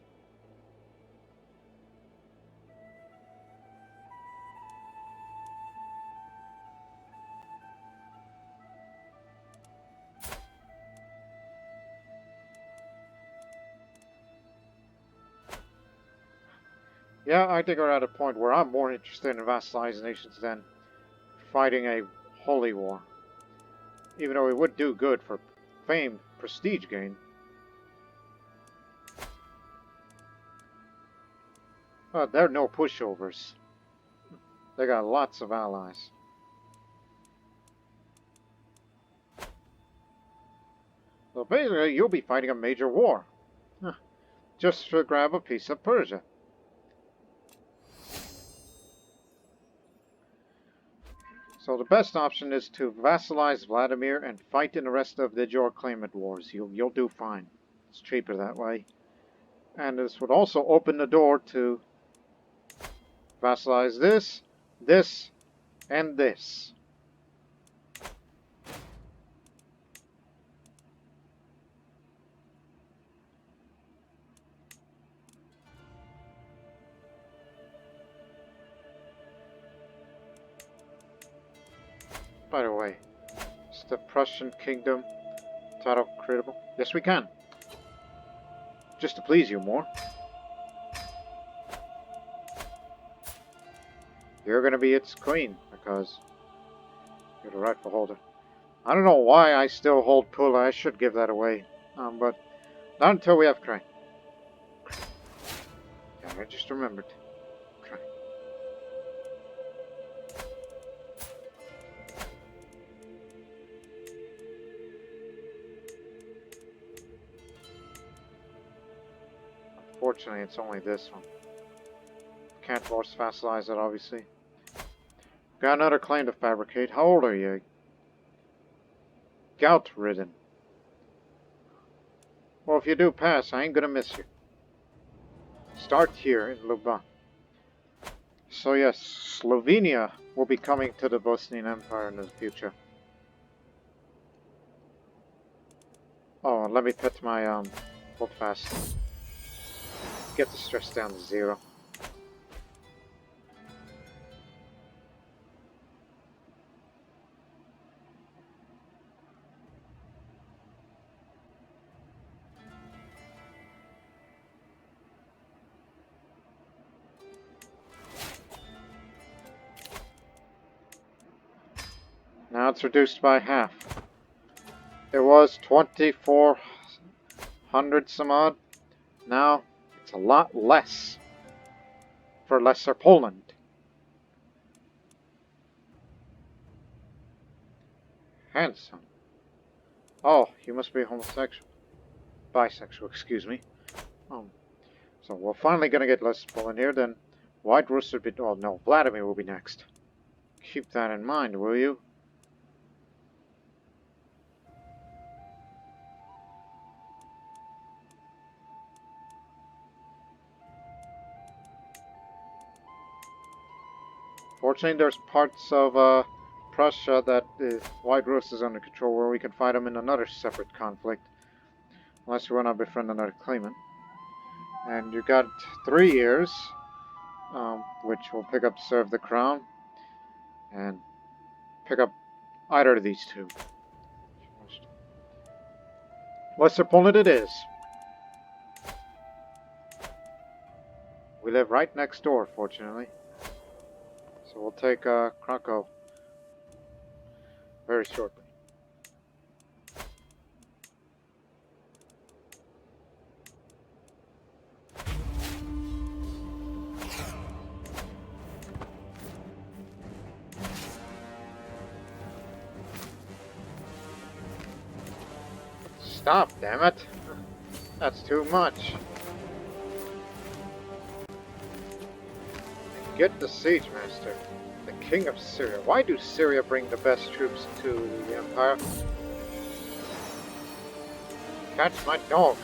Yeah, I think we're at a point where I'm more interested in vassalizing nations than fighting a holy war. Even though it would do good for fame, prestige gain. But they're no pushovers. They got lots of allies. So basically, you'll be fighting a major war. Just to grab a piece of Persia. So the best option is to vassalize Vladimir and fight in the rest of the Jor claimant wars. You'll do fine. It's cheaper that way. And this would also open the door to vassalize this, this, and this. By the way, is the Prussian kingdom title credible? Yes, we can. Just to please you more. You're going to be its queen, because you're the rightful holder. I don't know why I still hold Pula. I should give that away. But not until we have Crane. Yeah, I just remembered. Crane. Unfortunately, it's only this one. Can't force vassalize it, obviously. Got another claim to fabricate. How old are you? Gout-ridden. Well, if you do pass, I ain't gonna miss you. Start here in Luban. So yes, Slovenia will be coming to the Bosnian Empire in the future. Oh, let me put my hold fast. Get the stress down to 0. it's reduced by half. It was 2,400 some odd. Now it's a lot less for Lesser Poland. Handsome. Oh, you must be homosexual. Bisexual, excuse me. So we're finally gonna get Lesser Poland here, then White Rus would be... Oh no, Vladimir will be next. Keep that in mind, will you? Fortunately, there's parts of Prussia that White Rus is under control, where we can fight them in another separate conflict. Unless we want to befriend another claimant. And you got 3 years, which will pick up Serve the Crown, and pick up either of these two. Lesser Poland it is. We live right next door, fortunately. So we'll take Krakow very shortly. Stop, damn it! That's too much. Get the Siege Master, the King of Syria. Why do Syria bring the best troops to the Empire? Catch my dog.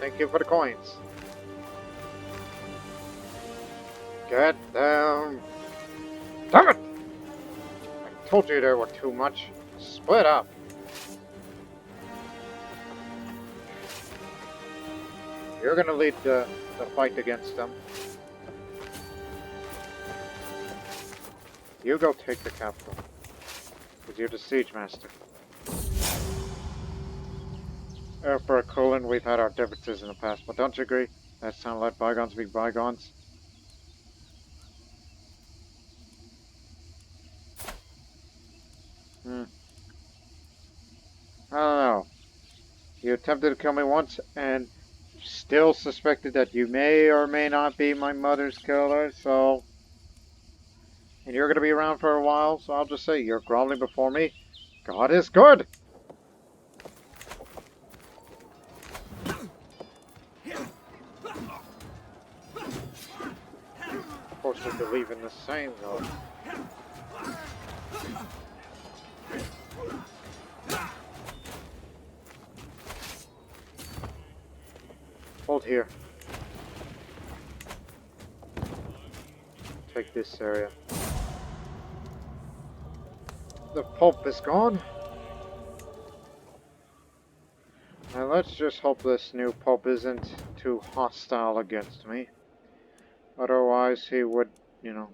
Thank you for the coins. Get them. Damn it! I told you there were too much. Split up. You're gonna lead the fight against them. You go take the capital. Because you're the Siege Master. Emperor Colin, we've had our differences in the past, but don't you agree? That's time to let bygones be bygones. I don't know. You attempted to kill me once, and still suspected that you may or may not be my mother's killer, so... And you're going to be around for a while, so I'll just say, you're groveling before me. God is good! Of course, we believe in the same, though. Hold here. Take this area. The Pope is gone. Now let's just hope this new Pope isn't too hostile against me. Otherwise he would, you know...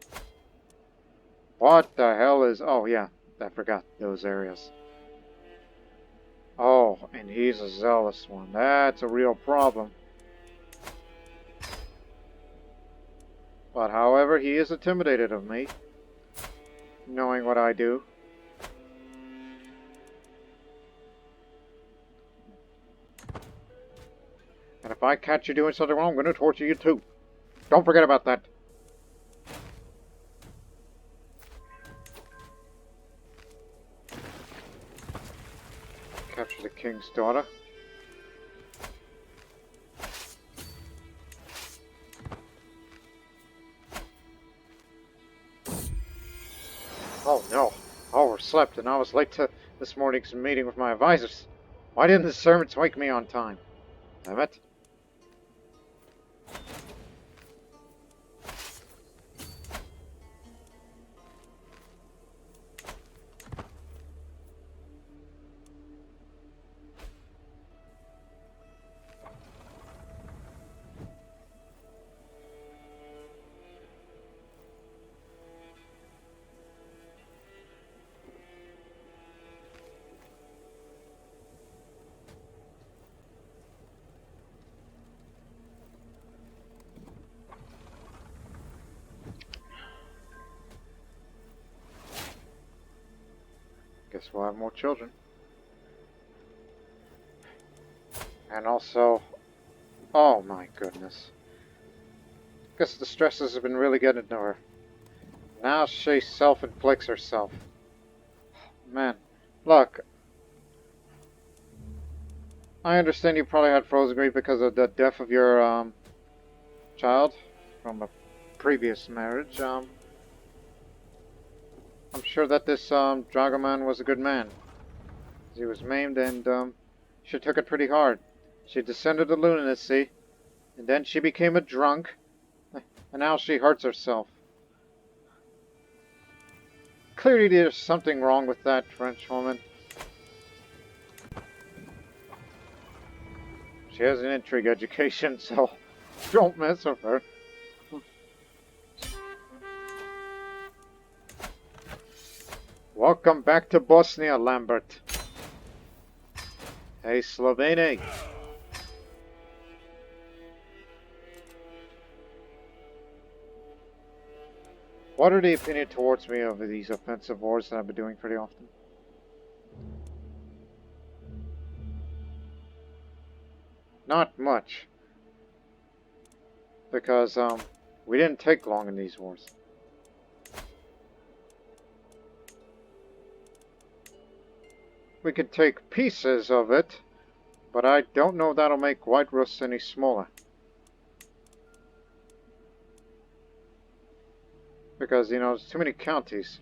What the hell is... Oh yeah, I forgot those areas. Oh, and he's a zealous one. That's a real problem. But however, he is intimidated of me, knowing what I do. And if I catch you doing something wrong, I'm going to torture you too. Don't forget about that. Capture the king's daughter. Oh no, overslept and I was late to this morning's meeting with my advisors. Why didn't the servants wake me on time? Damn it. Guess we'll have more children. And also, oh my goodness. Guess the stresses have been really getting to her. Now she self-inflicts herself. Man, look. I understand you probably had frozen grief because of the death of your, child from a previous marriage. I'm sure that this, dragoman was a good man. He was maimed and, she took it pretty hard. She descended to lunacy, and then she became a drunk, and now she hurts herself. Clearly there's something wrong with that French woman. She has an intrigue education, so don't mess with her. Welcome back to Bosnia, Lambert. Hey, Slovene. What are the opinion towards me of these offensive wars that I've been doing pretty often? Not much. Because, we didn't take long in these wars. We could take pieces of it, but I don't know if that'll make White Rus any smaller. Because, you know, there's too many counties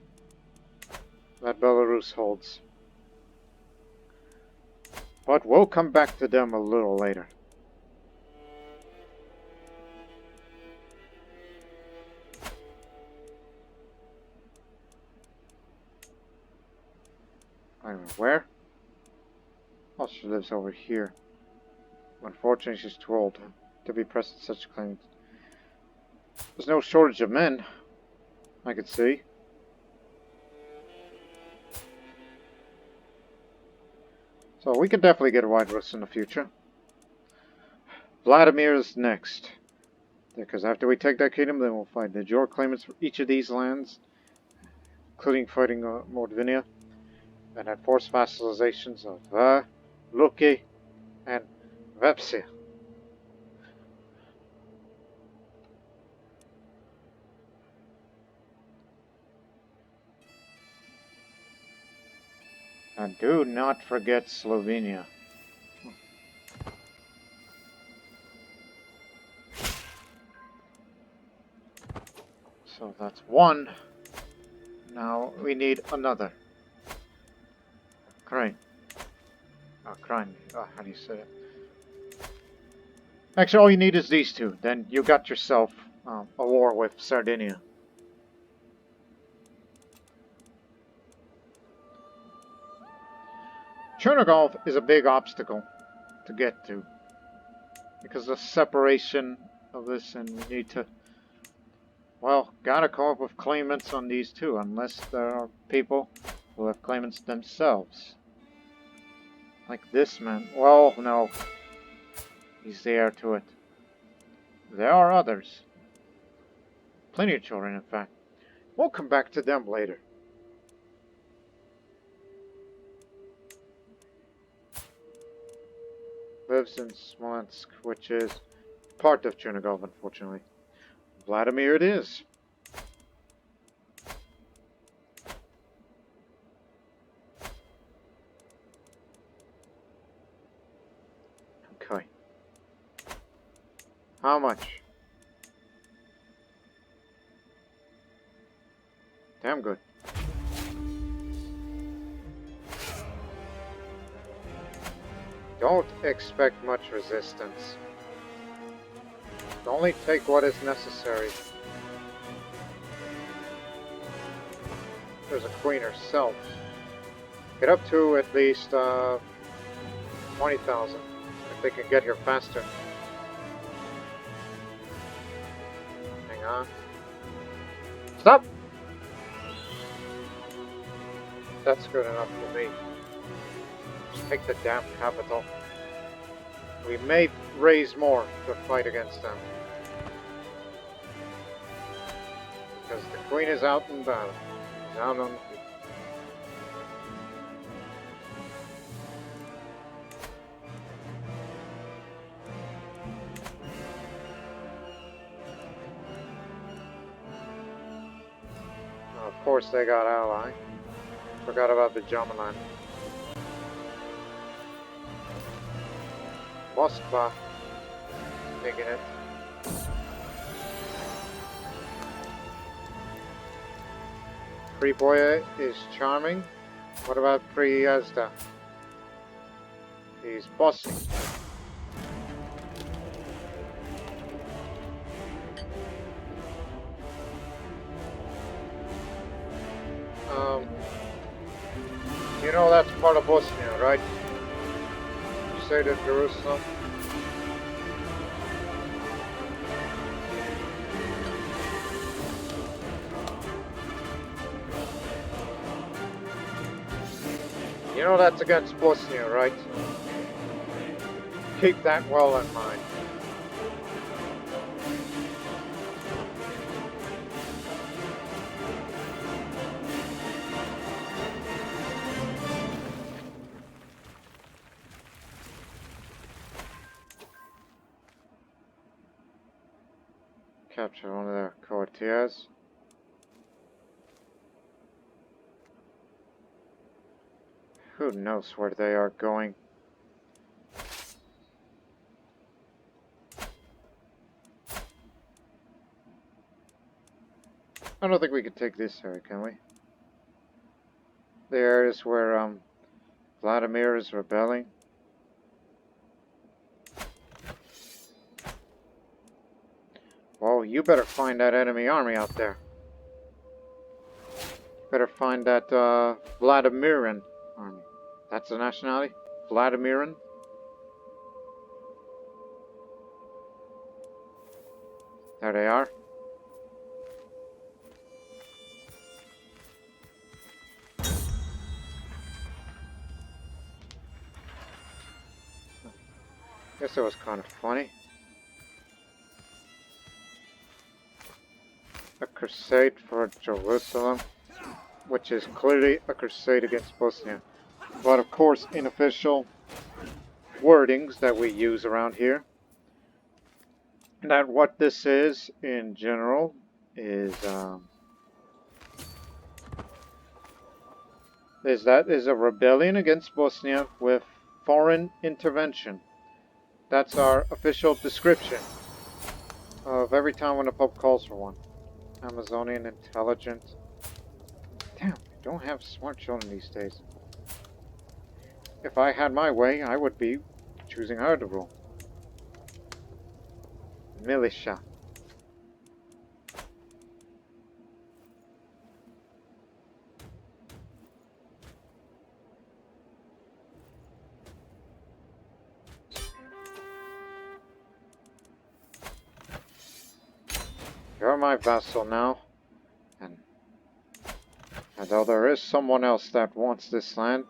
that Belarus holds. But we'll come back to them a little later. I don't know where. Oh, she lives over here. Unfortunately, she's too old to be pressed such claims. There's no shortage of men, I could see. So we can definitely get a White Rus in the future. Vladimir is next. Because after we take that kingdom, then we'll fight the major claimants for each of these lands, including fighting Mordvinia, and had forced vassalizations of Luki, and Vepsia. And do not forget Slovenia. So that's one. Now we need another. Crane. Crane. How do you say it? Actually, all you need is these two. Then you got yourself a war with Sardinia. Chernigov is a big obstacle to get to. Because of the separation of this, and we need to... Well, gotta come up with claimants on these two, unless there are people who have claimants themselves. Like this man. Well, no. He's the heir to it. There are others. Plenty of children, in fact. We'll come back to them later. Lives in Smolensk, which is part of Chernigov, unfortunately. Vladimir it is. Okay. How much? Damn good. Don't expect much resistance. Only take what is necessary. There's a queen herself. Get up to at least 20,000 if they can get here faster. Hang on. Stop! That's good enough for me. Just take the damn capital. We may raise more to fight against them. Because the queen is out in battle. She's out on the field. course they got ally. Forgot about the German. Moskva taking it. Priboya is charming. What about Priyazda? He's bossy. You know that's part of Bosnia, right? Crusader, Jerusalem. You know that's against Bosnia, right? Keep that well in mind. Capture one of their courtiers. Who knows where they are going? I don't think we could take this area, can we? The areas where Vladimir is rebelling. Well, you better find that enemy army out there. Better find that Vladimiran army. That's the nationality? Vladimiran? There they are. Guess it was kind of funny. A crusade for Jerusalem, which is clearly a crusade against Bosnia. But of course, unofficial wordings that we use around here. That what this is in general is a rebellion against Bosnia with foreign intervention. That's our official description of every time when the Pope calls for one. Amazonian intelligent. Damn, we don't have smart children these days. If I had my way, I would be choosing her to rule. Militia. You're my vassal now, and although there is someone else that wants this land,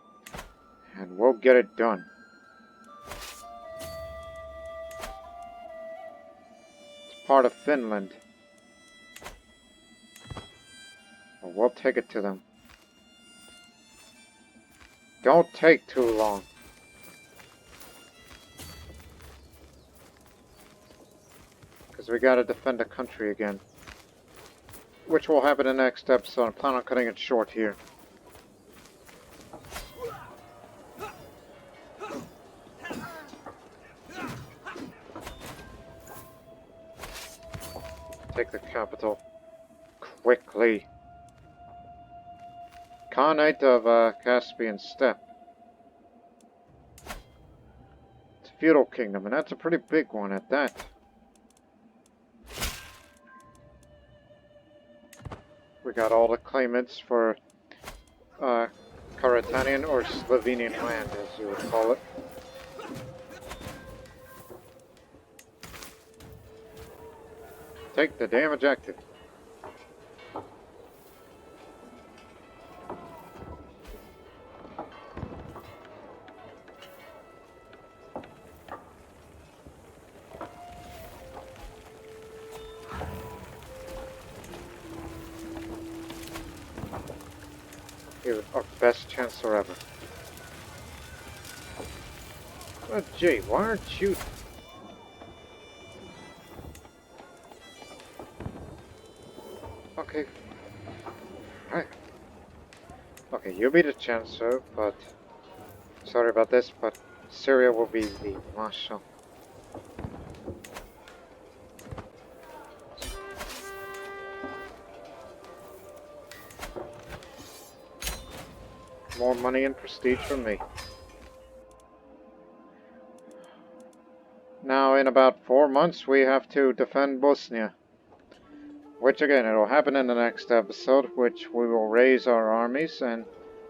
and we'll get it done. It's part of Finland. But we'll take it to them. Don't take too long. Because we gotta defend the country again. Which will happen in the next episode. I plan on cutting it short here. Take the capital. Quickly. Khanate of Caspian Steppe. It's a feudal kingdom, and that's a pretty big one at that. We got all the claimants for Karatanian or Slovenian land, as you would call it. Take the damn objective. Here's our best chance forever. Oh, gee, why aren't you... Okay. Alright. Okay, you'll be the Chancellor, but... Sorry about this, but Syria will be the Marshal. More money and prestige for me. Now, in about 4 months, we have to defend Bosnia. Which, again, it'll happen in the next episode, which we will raise our armies and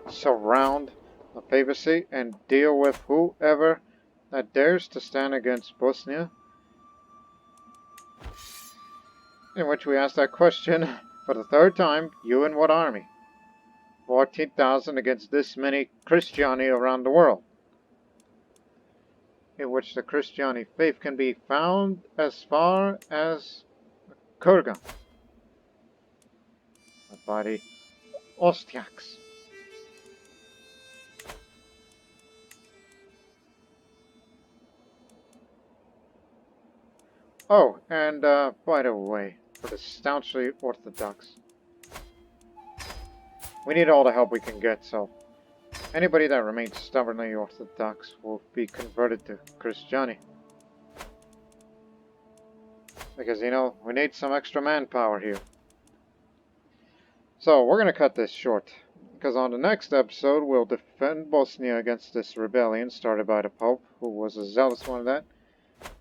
surround the papacy and deal with whoever that dares to stand against Bosnia. In which we ask that question for the third time, you and what army? 14,000 against this many Christiani around the world. In which the Christiani faith can be found as far as Kurgan. By the Ostiaks. Oh, and by the way, for the staunchly Orthodox, we need all the help we can get, so anybody that remains stubbornly Orthodox will be converted to Christianity. Because, you know, we need some extra manpower here. So, we're going to cut this short. Because on the next episode, we'll defend Bosnia against this rebellion started by the Pope, who was a zealous one of that.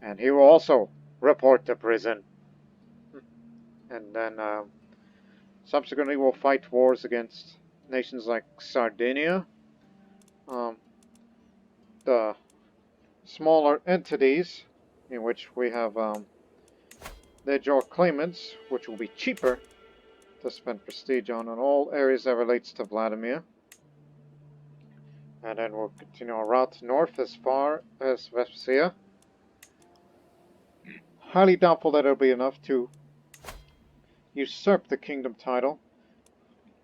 And he will also report to prison. And then, subsequently, we'll fight wars against nations like Sardinia. The smaller entities, in which we have, they draw claimants, which will be cheaper to spend prestige on in all areas that relates to Vladimir. And then we'll continue our route north as far as Vespuccia. Highly doubtful that it'll be enough to usurp the kingdom title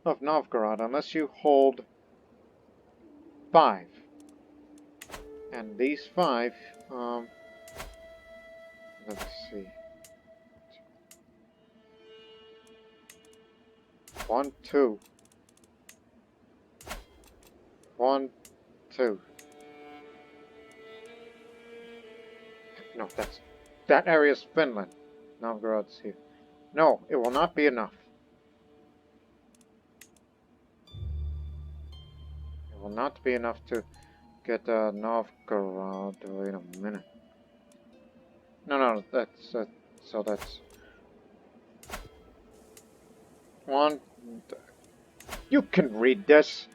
of Novgorod unless you hold 5. And these 5, let's see. 1, 2. 1, 2. No, that area's Finland. Novgorod's here. No, it will not be enough. It will not be enough to get Novgorod. Wait a minute. No, that's so that's 1. You can read this,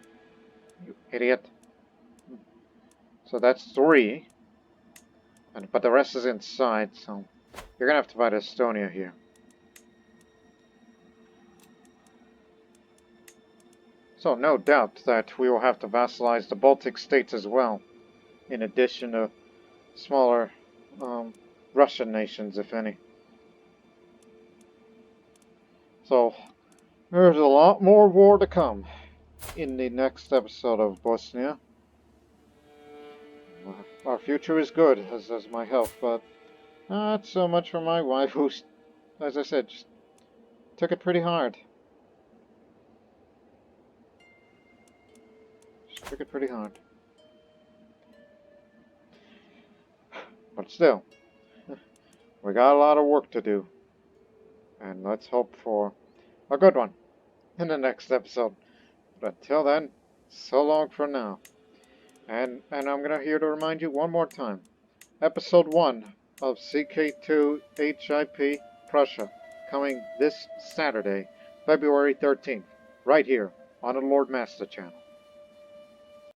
you idiot. So that's 3. But the rest is inside, so you're gonna have to fight Estonia here. So no doubt that we will have to vassalize the Baltic states as well, in addition to smaller Russian nations, if any. So there's a lot more war to come in the next episode of Bosnia. Our future is good, as is my health, but not so much for my wife, who, as I said, just took it pretty hard. She took it pretty hard. But still, we got a lot of work to do. And let's hope for a good one in the next episode. But until then, so long for now. And I'm here to remind you one more time. Episode 1 of CK2 HIP Prussia, coming this Saturday, February 13th, right here on the Lord Master channel.